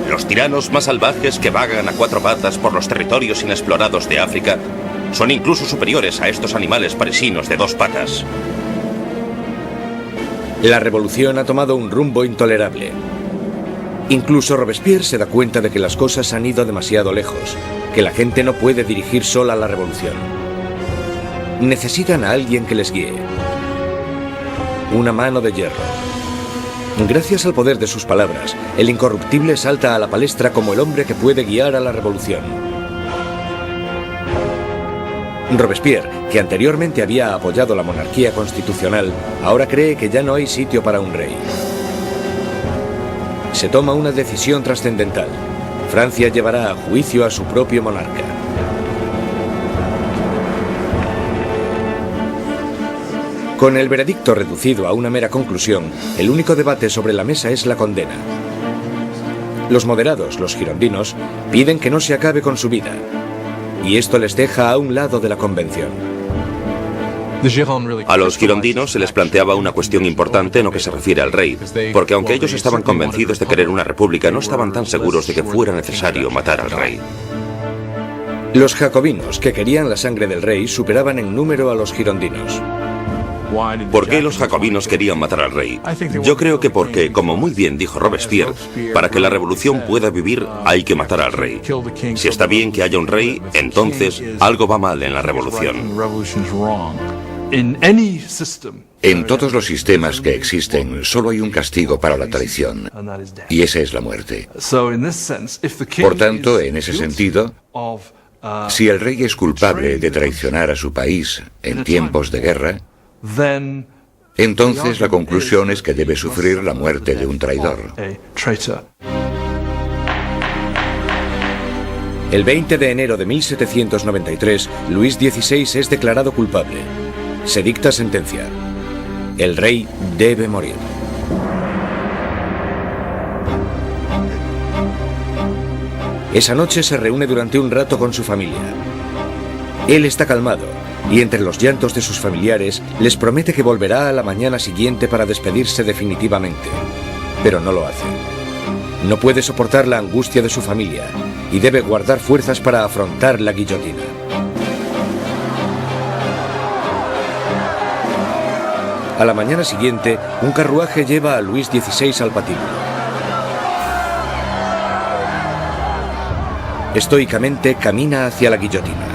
Los tiranos más salvajes que vagan a cuatro patas por los territorios inexplorados de África son incluso superiores a estos animales parisinos de dos patas. La revolución ha tomado un rumbo intolerable. Incluso Robespierre se da cuenta de que las cosas han ido demasiado lejos, que la gente no puede dirigir sola la revolución. Necesitan a alguien que les guíe. Una mano de hierro. Gracias al poder de sus palabras, el incorruptible salta a la palestra como el hombre que puede guiar a la revolución. Robespierre, que anteriormente había apoyado la monarquía constitucional, ahora cree que ya no hay sitio para un rey. Se toma una decisión trascendental. Francia llevará a juicio a su propio monarca. Con el veredicto reducido a una mera conclusión, el único debate sobre la mesa es la condena. Los moderados, los girondinos, piden que no se acabe con su vida, y esto les deja a un lado de la convención. A los girondinos se les planteaba una cuestión importante en lo que se refiere al rey, porque aunque ellos estaban convencidos de querer una república, no estaban tan seguros de que fuera necesario matar al rey. Los jacobinos, que querían la sangre del rey, superaban en número a los girondinos. ¿Por qué los jacobinos querían matar al rey? Yo creo que porque, como muy bien dijo Robespierre, para que la revolución pueda vivir hay que matar al rey. Si está bien que haya un rey, entonces algo va mal en la revolución. En todos los sistemas que existen, solo hay un castigo para la traición, y esa es la muerte. Por tanto, en ese sentido, si el rey es culpable de traicionar a su país en tiempos de guerra, entonces la conclusión es que debe sufrir la muerte de un traidor. El 20 de enero de 1793, Luis XVI es declarado culpable. Se dicta sentencia. El rey debe morir. Esa noche se reúne durante un rato con su familia. Él está calmado y entre los llantos de sus familiares les promete que volverá a la mañana siguiente para despedirse definitivamente. Pero no lo hace. No puede soportar la angustia de su familia y debe guardar fuerzas para afrontar la guillotina. A la mañana siguiente, un carruaje lleva a Luis XVI al patíbulo. Estoicamente camina hacia la guillotina.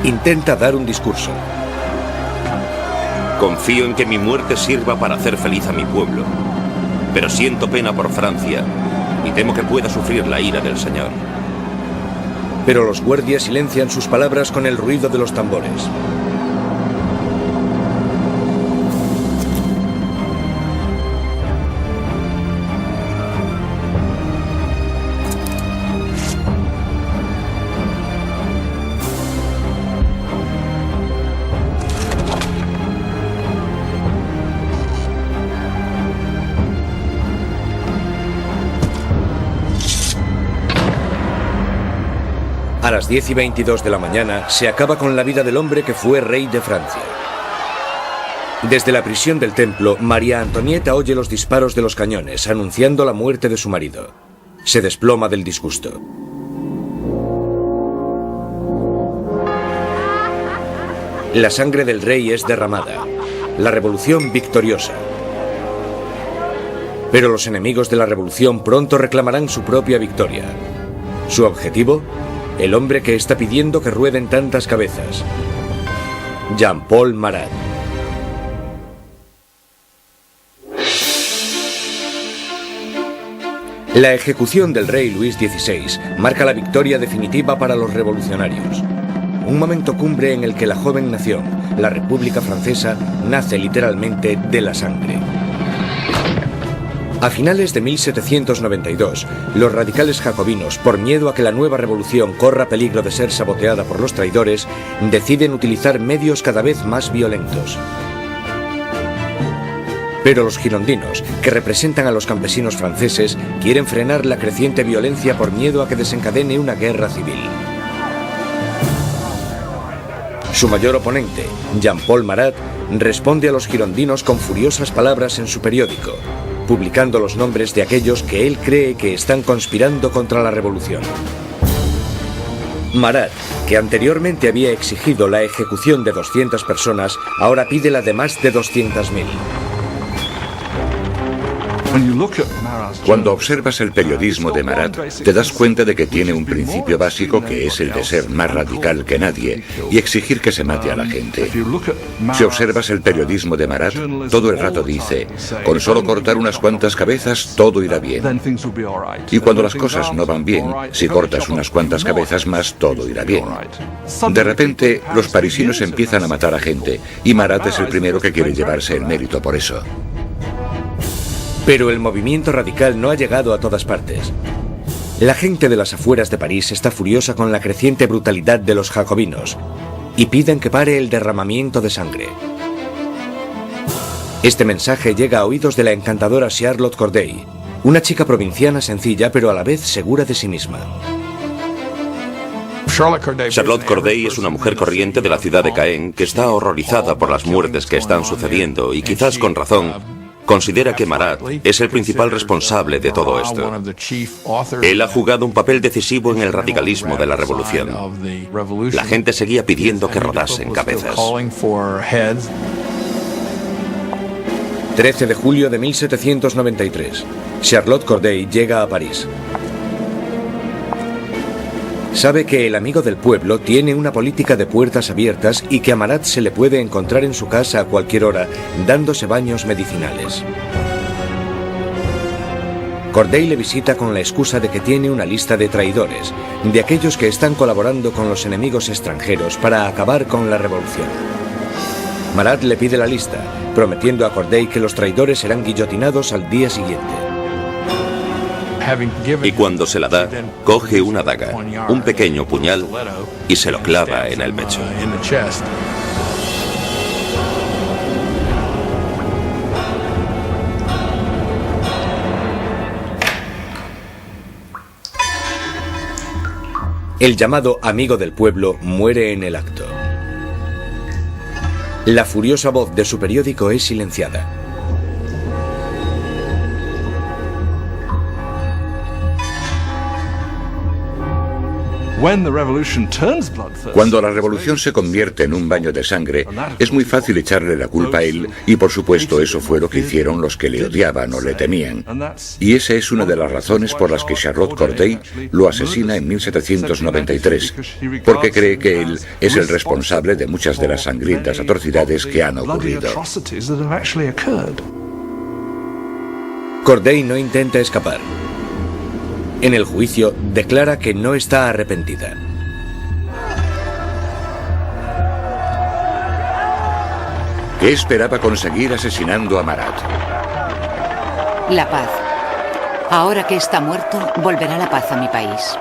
Intenta dar un discurso. Confío en que mi muerte sirva para hacer feliz a mi pueblo, pero siento pena por Francia y temo que pueda sufrir la ira del Señor. Pero los guardias silencian sus palabras con el ruido de los tambores. A las 10:22 de la mañana se acaba con la vida del hombre que fue rey de Francia. Desde la prisión del templo, María Antonieta oye los disparos de los cañones, anunciando la muerte de su marido. Se desploma del disgusto. La sangre del rey es derramada. La revolución victoriosa. Pero los enemigos de la revolución pronto reclamarán su propia victoria. ¿Su objetivo? El hombre que está pidiendo que rueden tantas cabezas. Jean-Paul Marat. La ejecución del rey Luis XVI marca la victoria definitiva para los revolucionarios. Un momento cumbre en el que la joven nación, la República Francesa, nace literalmente de la sangre. A finales de 1792, los radicales jacobinos, por miedo a que la nueva revolución corra peligro de ser saboteada por los traidores, deciden utilizar medios cada vez más violentos. Pero los girondinos, que representan a los campesinos franceses, quieren frenar la creciente violencia por miedo a que desencadene una guerra civil. Su mayor oponente, Jean-Paul Marat, responde a los girondinos con furiosas palabras en su periódico. publicando los nombres de aquellos que él cree que están conspirando contra la revolución. Marat, que anteriormente había exigido la ejecución de 200 personas, ahora pide la de más de 200.000. Cuando observas el periodismo de Marat, te das cuenta de que tiene un principio básico que es el de ser más radical que nadie y exigir que se mate a la gente. Si observas el periodismo de Marat, todo el rato dice, con solo cortar unas cuantas cabezas todo irá bien. Y cuando las cosas no van bien, si cortas unas cuantas cabezas más, todo irá bien. De repente, los parisinos empiezan a matar a gente y Marat es el primero que quiere llevarse el mérito por eso. Pero el movimiento radical no ha llegado a todas partes. La gente de las afueras de París está furiosa con la creciente brutalidad de los jacobinos y piden que pare el derramamiento de sangre. Este mensaje llega a oídos de la encantadora Charlotte Corday, una chica provinciana sencilla pero a la vez segura de sí misma. Charlotte Corday es una mujer corriente de la ciudad de Caen que está horrorizada por las muertes que están sucediendo y quizás con razón considera que Marat es el principal responsable de todo esto. Él ha jugado un papel decisivo en el radicalismo de la revolución. La gente seguía pidiendo que rodasen cabezas. 13 de julio de 1793. Charlotte Corday llega a París. Sabe que el amigo del pueblo tiene una política de puertas abiertas y que a Marat se le puede encontrar en su casa a cualquier hora, dándose baños medicinales. Corday le visita con la excusa de que tiene una lista de traidores, de aquellos que están colaborando con los enemigos extranjeros para acabar con la revolución. Marat le pide la lista, prometiendo a Corday que los traidores serán guillotinados al día siguiente. Y cuando se la da, coge una daga, un pequeño puñal, y se lo clava en el pecho. El llamado amigo del pueblo muere en el acto. La furiosa voz de su periódico es silenciada. Cuando la revolución se convierte en un baño de sangre, es muy fácil echarle la culpa a él, y por supuesto eso fue lo que hicieron los que le odiaban o le temían. Y esa es una de las razones por las que Charlotte Corday lo asesina en 1793, porque cree que él es el responsable de muchas de las sangrientas atrocidades que han ocurrido. Corday no intenta escapar. En el juicio, declara que no está arrepentida. ¿Qué esperaba conseguir asesinando a Marat? La paz. Ahora que está muerto, volverá la paz a mi país.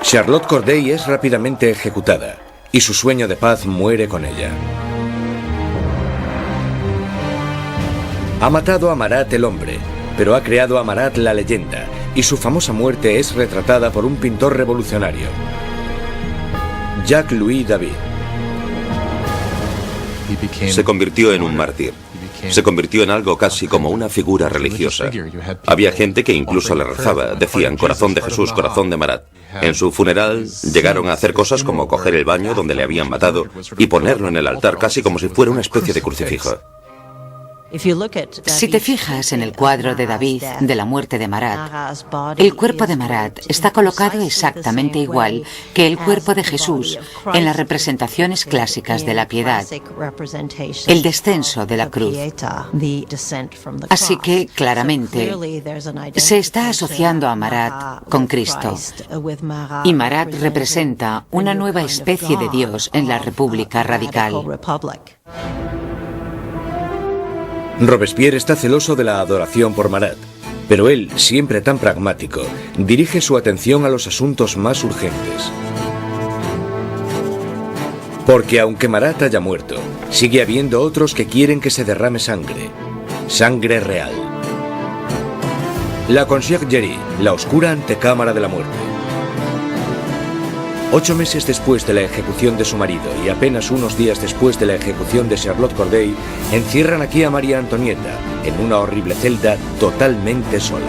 Charlotte Corday es rápidamente ejecutada, y su sueño de paz muere con ella. Ha matado a Marat el hombre, pero ha creado a Marat la leyenda, y su famosa muerte es retratada por un pintor revolucionario, Jacques-Louis David. Se convirtió en un mártir. Se convirtió en algo casi como una figura religiosa. Había gente que incluso le rezaba, decían corazón de Jesús, corazón de Marat. En su funeral llegaron a hacer cosas como coger el baño donde le habían matado y ponerlo en el altar casi como si fuera una especie de crucifijo. Si te fijas en el cuadro de David de la muerte de Marat, el cuerpo de Marat está colocado exactamente igual que el cuerpo de Jesús en las representaciones clásicas de la piedad, el descenso de la cruz. Así que, claramente, se está asociando a Marat con Cristo. Y Marat representa una nueva especie de Dios en la República Radical. Robespierre está celoso de la adoración por Marat, pero él, siempre tan pragmático, dirige su atención a los asuntos más urgentes. Porque aunque Marat haya muerto, sigue habiendo otros que quieren que se derrame sangre. Sangre real. La Conciergerie, la oscura antecámara de la muerte. 8 meses después de la ejecución de su marido y apenas unos días después de la ejecución de Charlotte Corday, encierran aquí a María Antonieta en una horrible celda totalmente sola.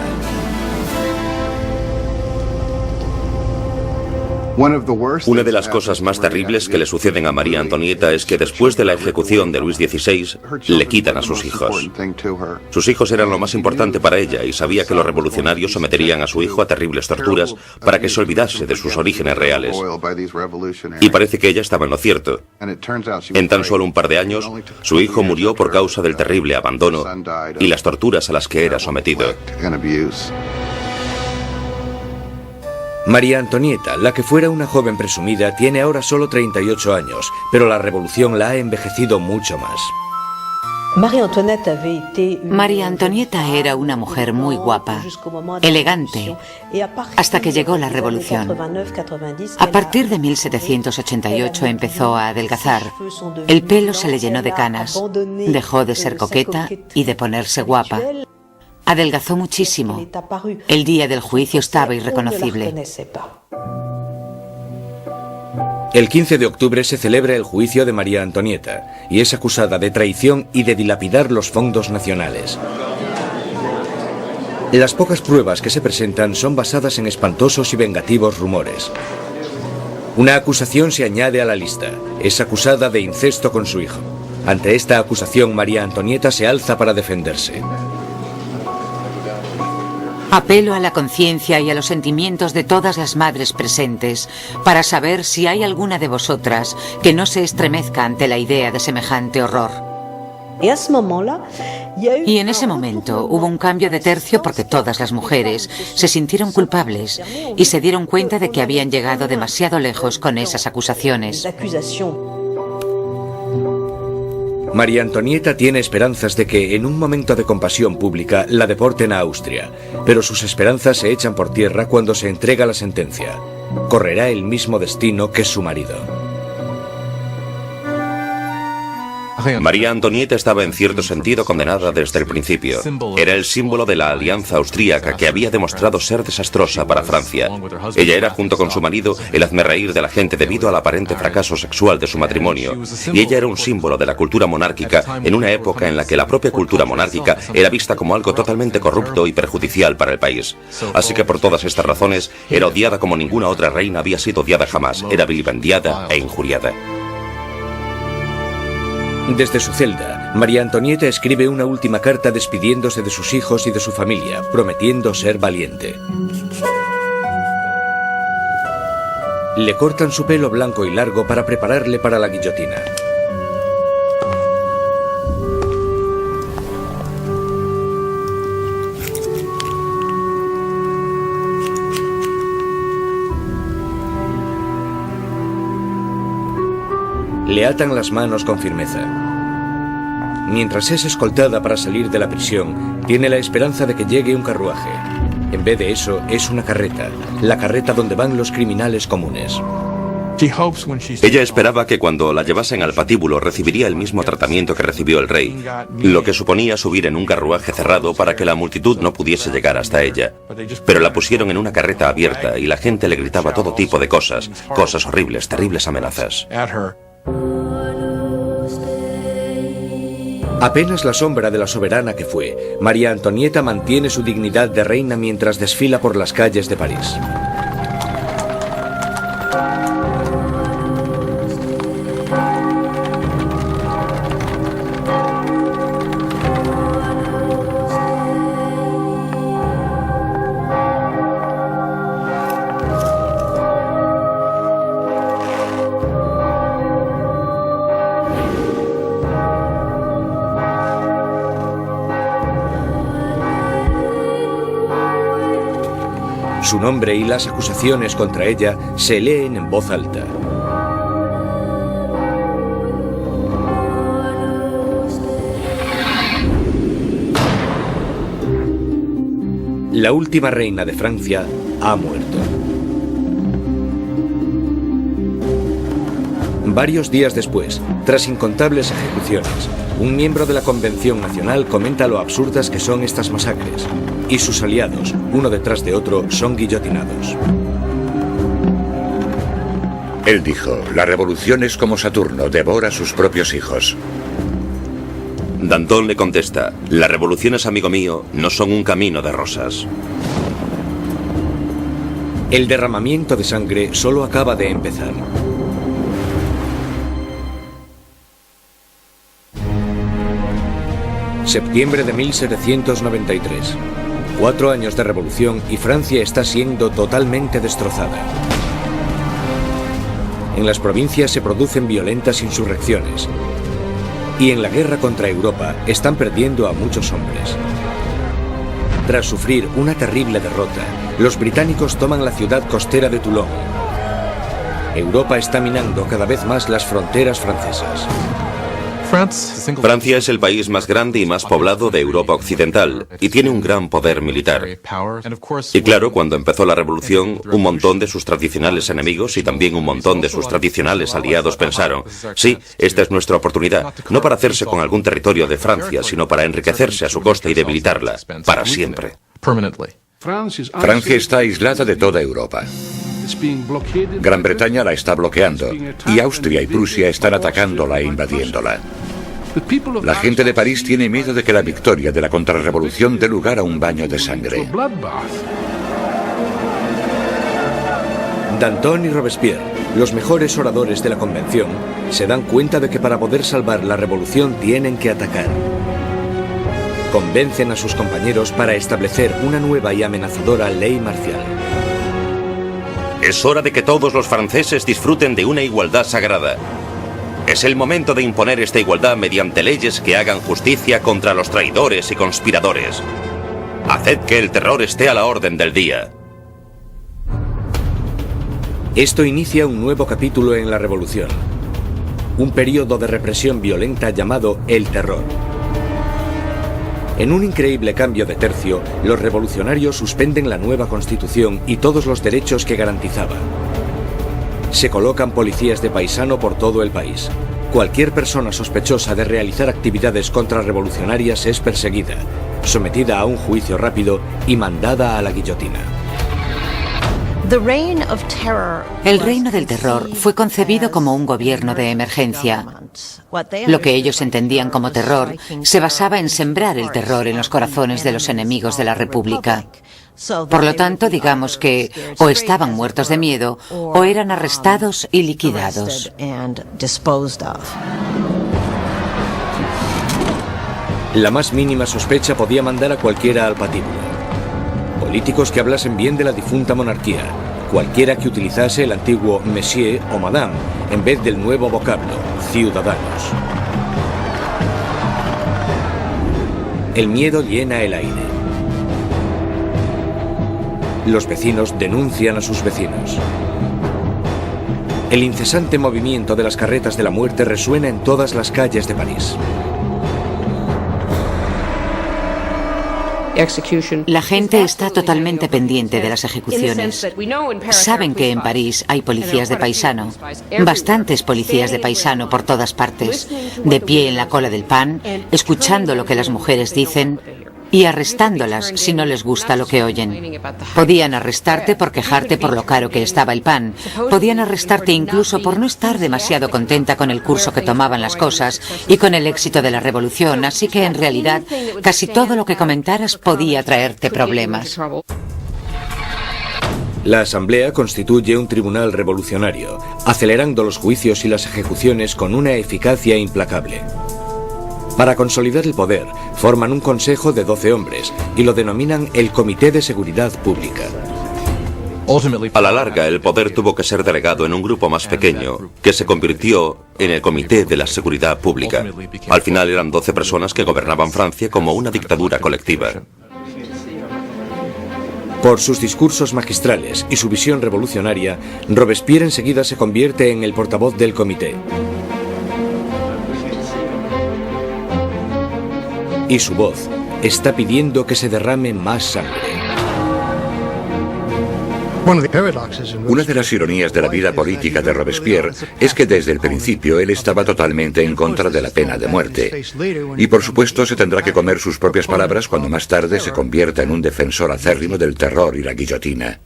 Una de las cosas más terribles que le suceden a María Antonieta es que después de la ejecución de Luis XVI, le quitan a sus hijos. Sus hijos eran lo más importante para ella y sabía que los revolucionarios someterían a su hijo a terribles torturas para que se olvidase de sus orígenes reales. Y parece que ella estaba en lo cierto. En tan solo un par de años, su hijo murió por causa del terrible abandono y las torturas a las que era sometido. María Antonieta, la que fuera una joven presumida, tiene ahora solo 38 años, pero la revolución la ha envejecido mucho más. María Antonieta era una mujer muy guapa, elegante, hasta que llegó la revolución. A partir de 1788 empezó a adelgazar. El pelo se le llenó de canas, dejó de ser coqueta y de ponerse guapa. Adelgazó muchísimo. El día del juicio estaba irreconocible. El 15 de octubre se celebra el juicio de María Antonieta y es acusada de traición y de dilapidar los fondos nacionales. Las pocas pruebas que se presentan son basadas en espantosos y vengativos rumores. Una acusación se añade a la lista. Es acusada de incesto con su hijo. Ante esta acusación, María Antonieta se alza para defenderse. Apelo a la conciencia y a los sentimientos de todas las madres presentes para saber si hay alguna de vosotras que no se estremezca ante la idea de semejante horror. Y en ese momento hubo un cambio de tercio porque todas las mujeres se sintieron culpables y se dieron cuenta de que habían llegado demasiado lejos con esas acusaciones. María Antonieta tiene esperanzas de que, en un momento de compasión pública, la deporten a Austria, pero sus esperanzas se echan por tierra cuando se entrega la sentencia. Correrá el mismo destino que su marido. María Antonieta estaba en cierto sentido condenada desde el principio. Era el símbolo de la alianza austríaca que había demostrado ser desastrosa para Francia. Ella era, junto con su marido, el hazmerreír de la gente debido al aparente fracaso sexual de su matrimonio. Y ella era un símbolo de la cultura monárquica en una época en la que la propia cultura monárquica era vista como algo totalmente corrupto y perjudicial para el país. Así que por todas estas razones, era odiada como ninguna otra reina había sido odiada jamás. Era vilipendiada e injuriada. Desde su celda, María Antonieta escribe una última carta despidiéndose de sus hijos y de su familia, prometiendo ser valiente. Le cortan su pelo blanco y largo para prepararle para la guillotina. Le atan las manos con firmeza. Mientras es escoltada para salir de la prisión, tiene la esperanza de que llegue un carruaje. En vez de eso, es una carreta, la carreta donde van los criminales comunes. Ella esperaba que cuando la llevasen al patíbulo recibiría el mismo tratamiento que recibió el rey, lo que suponía subir en un carruaje cerrado para que la multitud no pudiese llegar hasta ella. Pero la pusieron en una carreta abierta y la gente le gritaba todo tipo de cosas horribles, terribles amenazas. Apenas la sombra de la soberana que fue, María Antonieta mantiene su dignidad de reina mientras desfila por las calles de París. Su nombre y las acusaciones contra ella se leen en voz alta. La última reina de Francia ha muerto. Varios días después, tras incontables ejecuciones, un miembro de la Convención Nacional comenta lo absurdas que son estas masacres, y sus aliados, uno detrás de otro, son guillotinados. Él dijo, la revolución es como Saturno, devora a sus propios hijos. Danton le contesta, las revoluciones, amigo mío, no son un camino de rosas. El derramamiento de sangre solo acaba de empezar. Septiembre de 1793. 4 años de revolución y Francia está siendo totalmente destrozada. En las provincias se producen violentas insurrecciones. Y en la guerra contra Europa están perdiendo a muchos hombres. Tras sufrir una terrible derrota, los británicos toman la ciudad costera de Toulon. Europa está minando cada vez más las fronteras francesas. Francia es el país más grande y más poblado de Europa Occidental y tiene un gran poder militar. Y claro, cuando empezó la revolución, un montón de sus tradicionales enemigos y también un montón de sus tradicionales aliados pensaron, sí, esta es nuestra oportunidad, no para hacerse con algún territorio de Francia, sino para enriquecerse a su costa y debilitarla, para siempre. Francia está aislada de toda Europa. Gran Bretaña la está bloqueando y Austria y Prusia están atacándola e invadiéndola. La gente de París tiene miedo de que la victoria de la contrarrevolución dé lugar a un baño de sangre. Danton y Robespierre, los mejores oradores de la convención, se dan cuenta de que para poder salvar la revolución tienen que atacar. Convencen a sus compañeros para establecer una nueva y amenazadora ley marcial. Es hora de que todos los franceses disfruten de una igualdad sagrada. Es el momento de imponer esta igualdad mediante leyes que hagan justicia contra los traidores y conspiradores. Haced que el terror esté a la orden del día. Esto inicia un nuevo capítulo en la revolución. Un periodo de represión violenta llamado el terror. En un increíble cambio de tercio, los revolucionarios suspenden la nueva constitución y todos los derechos que garantizaba. Se colocan policías de paisano por todo el país. Cualquier persona sospechosa de realizar actividades contrarrevolucionarias es perseguida, sometida a un juicio rápido y mandada a la guillotina. El reino del terror fue concebido como un gobierno de emergencia. Lo que ellos entendían como terror se basaba en sembrar el terror en los corazones de los enemigos de la República. Por lo tanto, digamos que o estaban muertos de miedo o eran arrestados y liquidados. La más mínima sospecha podía mandar a cualquiera al patíbulo. Políticos que hablasen bien de la difunta monarquía, cualquiera que utilizase el antiguo monsieur o madame en vez del nuevo vocablo, ciudadanos. El miedo llena el aire. Los vecinos denuncian a sus vecinos. El incesante movimiento de las carretas de la muerte resuena en todas las calles de París. La gente está totalmente pendiente de las ejecuciones. Saben que en París hay policías de paisano, bastantes policías de paisano por todas partes, de pie en la cola del pan, escuchando lo que las mujeres dicen y arrestándolas si no les gusta lo que oyen. Podían arrestarte por quejarte por lo caro que estaba el pan. Podían arrestarte incluso por no estar demasiado contenta con el curso que tomaban las cosas y con el éxito de la revolución, así que en realidad casi todo lo que comentaras podía traerte problemas. La Asamblea constituye un tribunal revolucionario, acelerando los juicios y las ejecuciones con una eficacia implacable. Para consolidar el poder, forman un consejo de 12 hombres y lo denominan el Comité de Seguridad Pública. A la larga, el poder tuvo que ser delegado en un grupo más pequeño, que se convirtió en el Comité de la Seguridad Pública. Al final eran 12 personas que gobernaban Francia como una dictadura colectiva. Por sus discursos magistrales y su visión revolucionaria, Robespierre enseguida se convierte en el portavoz del comité. Y su voz está pidiendo que se derrame más sangre. Una de las ironías de la vida política de Robespierre es que desde el principio él estaba totalmente en contra de la pena de muerte. Y por supuesto se tendrá que comer sus propias palabras cuando más tarde se convierta en un defensor acérrimo del terror y la guillotina.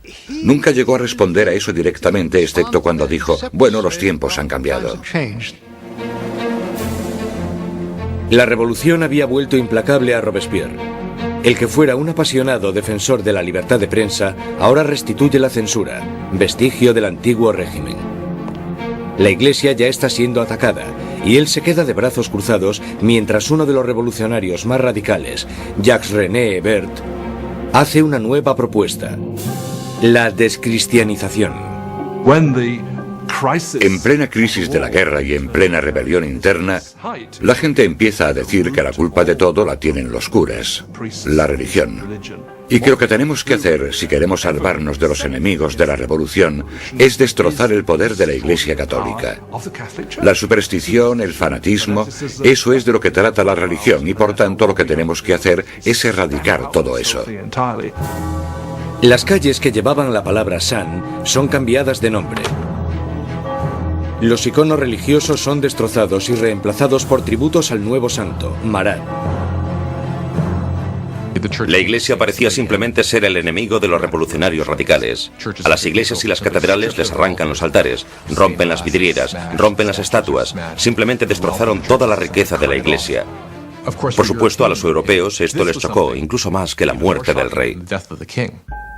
Nunca llegó a responder a eso directamente, excepto cuando dijo, bueno, los tiempos han cambiado. La revolución había vuelto implacable a Robespierre. El que fuera un apasionado defensor de la libertad de prensa ahora restituye la censura, vestigio del antiguo régimen. La Iglesia ya está siendo atacada y él se queda de brazos cruzados mientras uno de los revolucionarios más radicales, Jacques-René Hebert, hace una nueva propuesta: la descristianización. En plena crisis de la guerra y en plena rebelión interna, la gente empieza a decir que la culpa de todo la tienen los curas, la religión. Y que lo que tenemos que hacer, si queremos salvarnos de los enemigos de la revolución, es destrozar el poder de la Iglesia Católica. La superstición, el fanatismo, eso es de lo que trata la religión y por tanto lo que tenemos que hacer es erradicar todo eso. Las calles que llevaban la palabra San son cambiadas de nombre. Los iconos religiosos son destrozados y reemplazados por tributos al nuevo santo, Marat. La iglesia parecía simplemente ser el enemigo de los revolucionarios radicales. A las iglesias y las catedrales les arrancan los altares, rompen las vidrieras, rompen las estatuas, simplemente destrozaron toda la riqueza de la iglesia. Por supuesto, a los europeos esto les chocó, incluso más que la muerte del rey.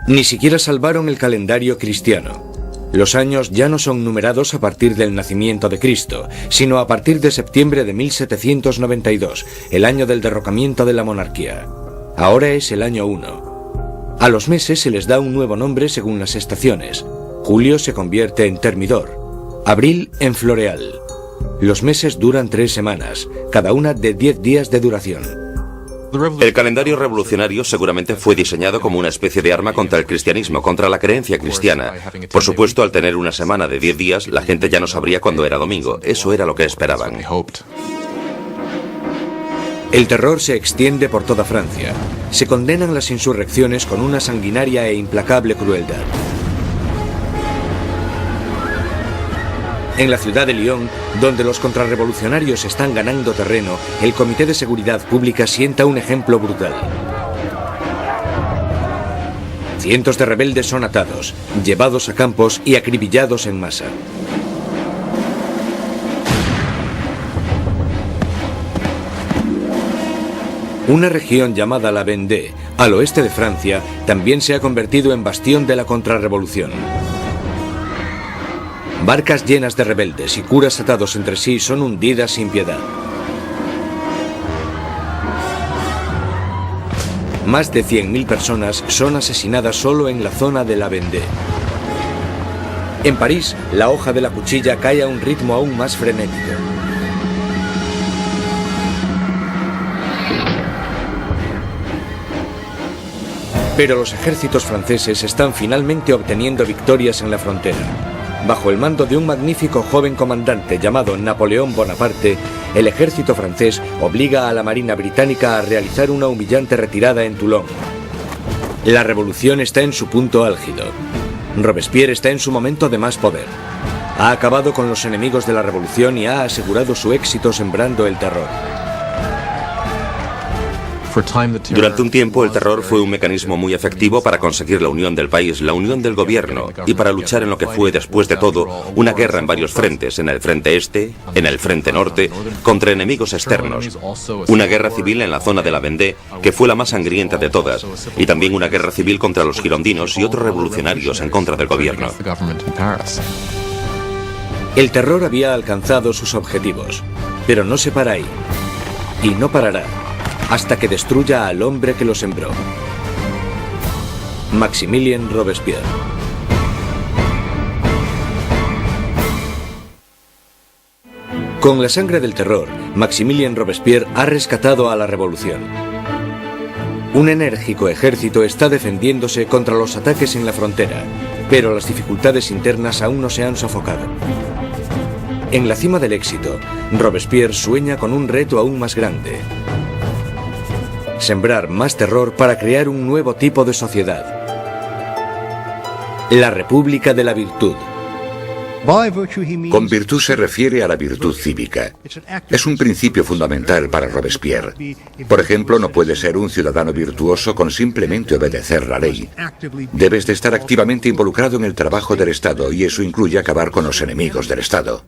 Ni siquiera salvaron el calendario cristiano. Los años ya no son numerados a partir del nacimiento de Cristo, sino a partir de septiembre de 1792, el año del derrocamiento de la monarquía. Ahora es el año 1. A los meses se les da un nuevo nombre según las estaciones. Julio se convierte en Termidor, abril en Floreal. Los meses duran 3 semanas, cada una de 10 días de duración. El calendario revolucionario seguramente fue diseñado como una especie de arma contra el cristianismo, contra la creencia cristiana. Por supuesto, al tener una semana de 10 días, la gente ya no sabría cuándo era domingo. Eso era lo que esperaban. El terror se extiende por toda Francia. Se condenan las insurrecciones con una sanguinaria e implacable crueldad. En la ciudad de Lyon, donde los contrarrevolucionarios están ganando terreno, el Comité de Seguridad Pública sienta un ejemplo brutal. Cientos de rebeldes son atados, llevados a campos y acribillados en masa. Una región llamada la Vendée, al oeste de Francia, también se ha convertido en bastión de la contrarrevolución. Barcas llenas de rebeldes y curas atados entre sí son hundidas sin piedad. Más de 100.000 personas son asesinadas solo en la zona de la Vendée. En París, la hoja de la cuchilla cae a un ritmo aún más frenético. Pero los ejércitos franceses están finalmente obteniendo victorias en la frontera. Bajo el mando de un magnífico joven comandante llamado Napoleón Bonaparte, el ejército francés obliga a la Marina británica a realizar una humillante retirada en Toulon. La revolución está en su punto álgido. Robespierre está en su momento de más poder. Ha acabado con los enemigos de la revolución y ha asegurado su éxito sembrando el terror. Durante un tiempo, el terror fue un mecanismo muy efectivo para conseguir la unión del país, la unión del gobierno, y para luchar en lo que fue, después de todo, una guerra en varios frentes, en el frente este, en el frente norte, contra enemigos externos. Una guerra civil en la zona de la Vendée, que fue la más sangrienta de todas, y también una guerra civil contra los girondinos y otros revolucionarios en contra del gobierno. El terror había alcanzado sus objetivos, pero no se para ahí, y no parará hasta que destruya al hombre que lo sembró. Maximilien Robespierre. Con la sangre del terror, Maximilien Robespierre ha rescatado a la revolución. Un enérgico ejército está defendiéndose contra los ataques en la frontera, pero las dificultades internas aún no se han sofocado. En la cima del éxito, Robespierre sueña con un reto aún más grande: sembrar más terror para crear un nuevo tipo de sociedad. la República de la Virtud. Con virtud se refiere a la virtud cívica. Es un principio fundamental para Robespierre. Por ejemplo, no puedes ser un ciudadano virtuoso con simplemente obedecer la ley. Debes de estar activamente involucrado en el trabajo del Estado, y eso incluye acabar con los enemigos del Estado.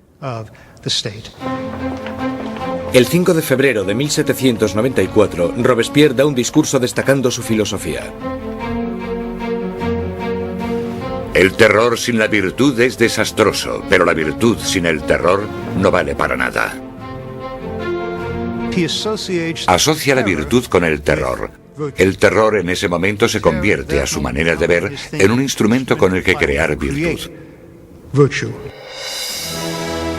El 5 de febrero de 1794, Robespierre da un discurso destacando su filosofía. El terror sin la virtud es desastroso, pero la virtud sin el terror no vale para nada. Asocia la virtud con el terror. El terror en ese momento se convierte, a su manera de ver, en un instrumento con el que crear virtud.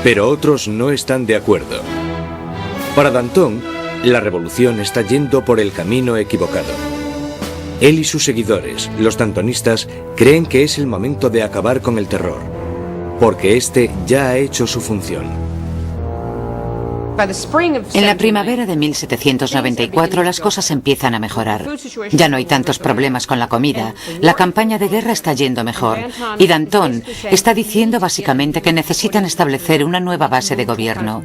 Pero otros no están de acuerdo. Para Danton, la revolución está yendo por el camino equivocado. Él y sus seguidores, los dantonistas, creen que es el momento de acabar con el terror, porque este ya ha hecho su función. En la primavera de 1794 las cosas empiezan a mejorar. Ya no hay tantos problemas con la comida, la campaña de guerra está yendo mejor, y Danton está diciendo básicamente que necesitan establecer una nueva base de gobierno,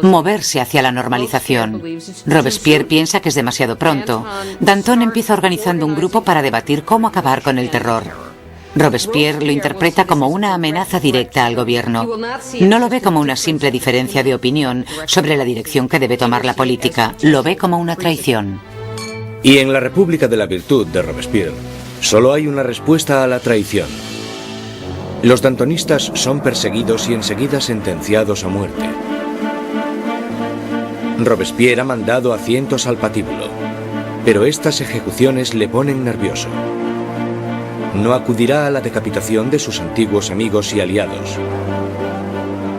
moverse hacia la normalización. Robespierre piensa que es demasiado pronto. Danton empieza organizando un grupo para debatir cómo acabar con el terror. Robespierre lo interpreta como una amenaza directa al gobierno. No lo ve como una simple diferencia de opinión sobre la dirección que debe tomar la política, lo ve como una traición. Y en la República de la Virtud de Robespierre, solo hay una respuesta a la traición. Los dantonistas son perseguidos y enseguida sentenciados a muerte. Robespierre ha mandado a cientos al patíbulo, pero estas ejecuciones le ponen nervioso. No acudirá a la decapitación de sus antiguos amigos y aliados.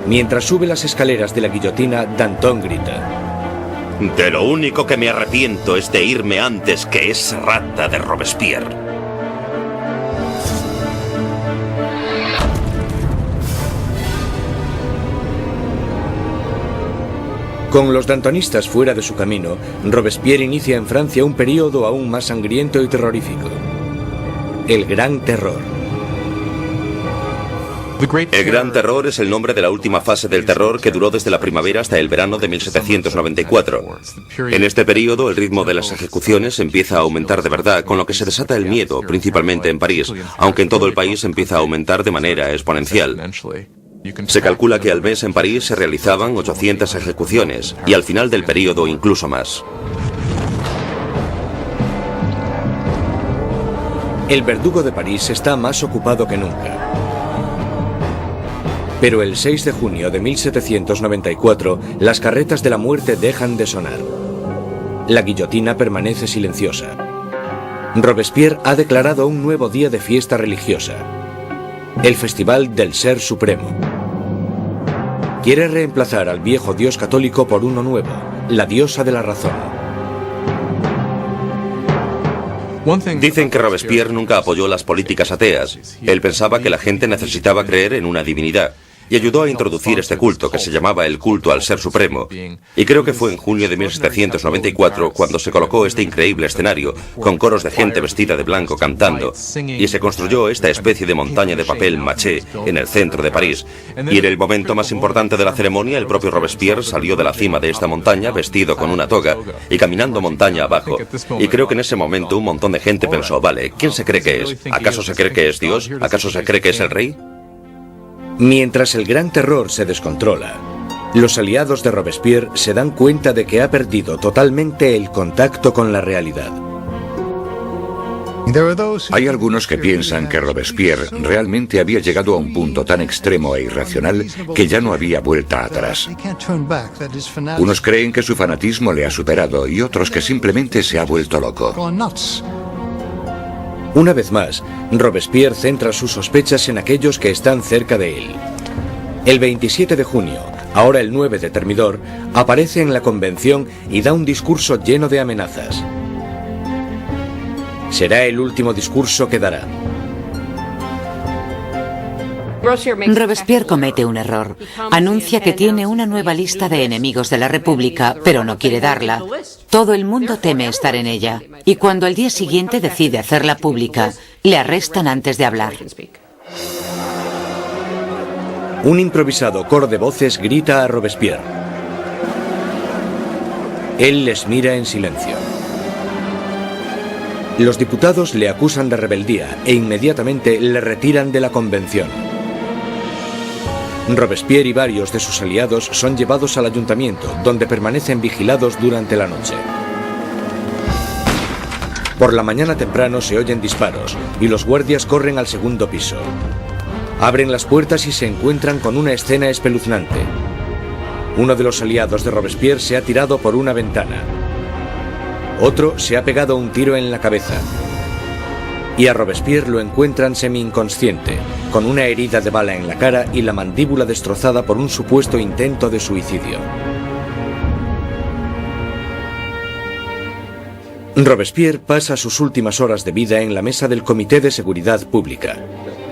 Mientras sube las escaleras de la guillotina, Danton grita: De lo único que me arrepiento es de irme antes que esa rata de Robespierre. Con los dantonistas fuera de su camino, Robespierre inicia en Francia un período aún más sangriento y terrorífico. El Gran Terror. El Gran Terror es el nombre de la última fase del terror que duró desde la primavera hasta el verano de 1794. En este periodo, el ritmo de las ejecuciones empieza a aumentar de verdad, con lo que se desata el miedo, principalmente en París, aunque en todo el país empieza a aumentar de manera exponencial. Se calcula que al mes en París se realizaban 800 ejecuciones, y al final del periodo incluso más. El verdugo de París está más ocupado que nunca. Pero el 6 de junio de 1794, las carretas de la muerte dejan de sonar. La guillotina permanece silenciosa. Robespierre ha declarado un nuevo día de fiesta religiosa, el Festival del Ser Supremo. Quiere reemplazar al viejo dios católico por uno nuevo, la diosa de la razón. Dicen que Robespierre nunca apoyó las políticas ateas. Él pensaba que la gente necesitaba creer en una divinidad, y ayudó a introducir este culto que se llamaba el culto al Ser Supremo. Y creo que fue en junio de 1794 cuando se colocó este increíble escenario, con coros de gente vestida de blanco cantando, y se construyó esta especie de montaña de papel maché en el centro de París. Y en el momento más importante de la ceremonia, el propio Robespierre salió de la cima de esta montaña vestido con una toga y caminando montaña abajo. Y creo que en ese momento un montón de gente pensó: vale, ¿quién se cree que es? ¿Acaso se cree que es Dios? ¿Acaso se cree que es el rey? Mientras el Gran Terror se descontrola, los aliados de Robespierre se dan cuenta de que ha perdido totalmente el contacto con la realidad. Hay algunos que piensan que Robespierre realmente había llegado a un punto tan extremo e irracional que ya no había vuelta atrás. Unos creen que su fanatismo le ha superado y otros que simplemente se ha vuelto loco. Una vez más, Robespierre centra sus sospechas en aquellos que están cerca de él. El 27 de junio, ahora el 9 de Thermidor, aparece en la convención y da un discurso lleno de amenazas. Será el último discurso que dará. Robespierre comete un error. Anuncia que tiene una nueva lista de enemigos de la República, pero no quiere darla. Todo el mundo teme estar en ella. Y cuando al día siguiente decide hacerla pública, le arrestan antes de hablar. Un improvisado coro de voces grita a Robespierre. Él les mira en silencio. Los diputados le acusan de rebeldía e inmediatamente le retiran de la convención. Robespierre y varios de sus aliados son llevados al ayuntamiento, donde permanecen vigilados durante la noche. Por la mañana temprano se oyen disparos y los guardias corren al segundo piso. Abren las puertas y se encuentran con una escena espeluznante. Uno de los aliados de Robespierre se ha tirado por una ventana. Otro se ha pegado un tiro en la cabeza. Y a Robespierre lo encuentran semi-inconsciente, con una herida de bala en la cara y la mandíbula destrozada por un supuesto intento de suicidio. Robespierre pasa sus últimas horas de vida en la mesa del Comité de Seguridad Pública,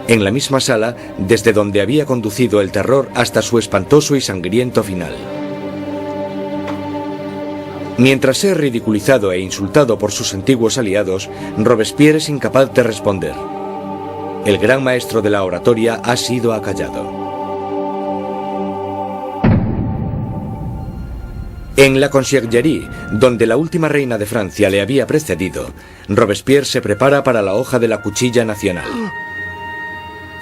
en la misma sala desde donde había conducido el terror hasta su espantoso y sangriento final. Mientras es ridiculizado e insultado por sus antiguos aliados, Robespierre es incapaz de responder. El gran maestro de la oratoria ha sido acallado. En la Conciergerie, donde la última reina de Francia le había precedido, Robespierre se prepara para la hoja de la cuchilla nacional.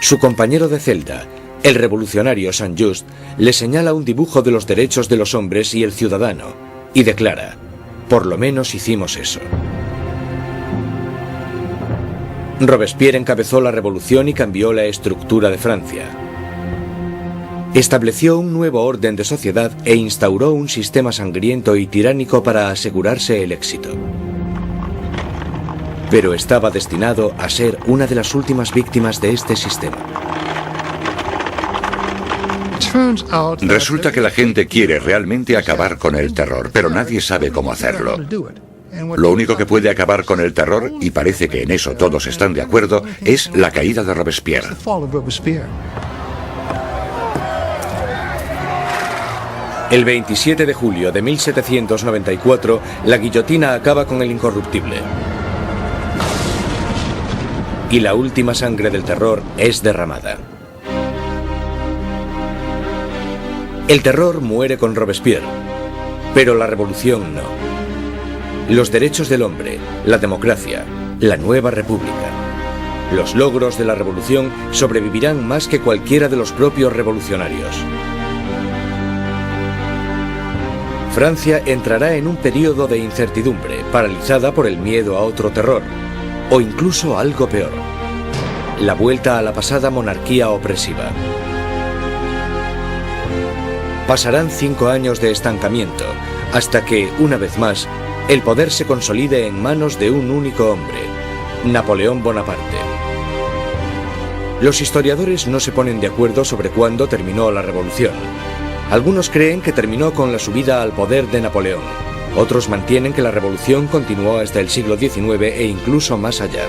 Su compañero de celda, el revolucionario Saint-Just, le señala un dibujo de los derechos de los hombres y el ciudadano, y declara: por lo menos hicimos eso. Robespierre encabezó la revolución y cambió la estructura de Francia. Estableció un nuevo orden de sociedad e instauró un sistema sangriento y tiránico para asegurarse el éxito. Pero estaba destinado a ser una de las últimas víctimas de este sistema. Resulta que la gente quiere realmente acabar con el terror, pero nadie sabe cómo hacerlo. Lo único que puede acabar con el terror, y parece que en eso todos están de acuerdo, es la caída de Robespierre. El 27 de julio de 1794, la guillotina acaba con el incorruptible. Y la última sangre del terror es derramada. El terror muere con Robespierre, pero la revolución no. Los derechos del hombre, la democracia, la nueva república. Los logros de la revolución sobrevivirán más que cualquiera de los propios revolucionarios. Francia entrará en un periodo de incertidumbre, paralizada por el miedo a otro terror, o incluso algo peor: la vuelta a la pasada monarquía opresiva. Pasarán 5 años de estancamiento, hasta que, una vez más, el poder se consolide en manos de un único hombre, Napoleón Bonaparte. Los historiadores no se ponen de acuerdo sobre cuándo terminó la revolución. Algunos creen que terminó con la subida al poder de Napoleón. Otros mantienen que la revolución continuó hasta el siglo XIX e incluso más allá.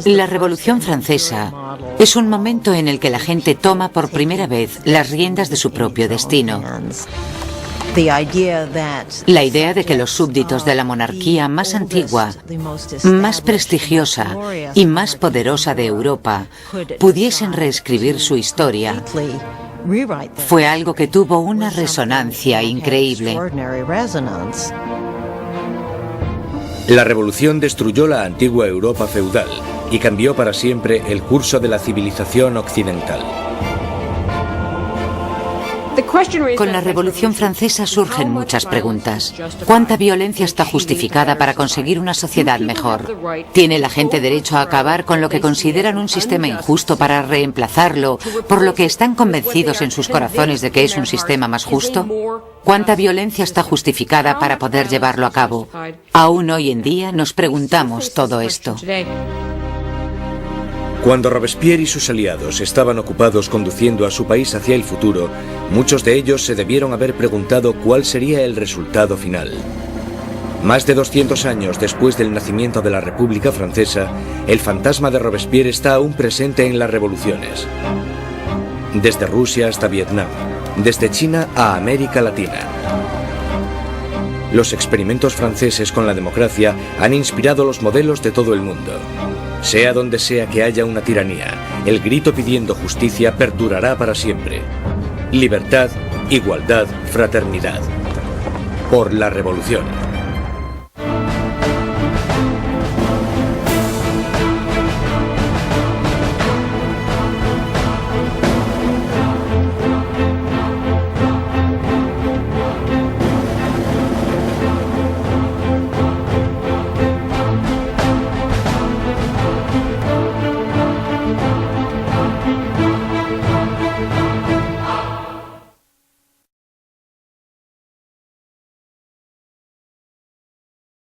La Revolución Francesa es un momento en el que la gente toma por primera vez las riendas de su propio destino. La idea de que los súbditos de la monarquía más antigua, más prestigiosa y más poderosa de Europa pudiesen reescribir su historia fue algo que tuvo una resonancia increíble. La revolución destruyó la antigua Europa feudal y cambió para siempre el curso de la civilización occidental. Con la Revolución Francesa surgen muchas preguntas. ¿Cuánta violencia está justificada para conseguir una sociedad mejor? ¿Tiene la gente derecho a acabar con lo que consideran un sistema injusto para reemplazarlo por lo que están convencidos en sus corazones de que es un sistema más justo? ¿Cuánta violencia está justificada para poder llevarlo a cabo? Aún hoy en día nos preguntamos todo esto. Cuando Robespierre y sus aliados estaban ocupados conduciendo a su país hacia el futuro, muchos de ellos se debieron haber preguntado cuál sería el resultado final. Más de 200 años después del nacimiento de la República Francesa, el fantasma de Robespierre está aún presente en las revoluciones. Desde Rusia hasta Vietnam, desde China a América Latina. Los experimentos franceses con la democracia han inspirado los modelos de todo el mundo. Sea donde sea que haya una tiranía, el grito pidiendo justicia perdurará para siempre. Libertad, igualdad, fraternidad. Por la revolución.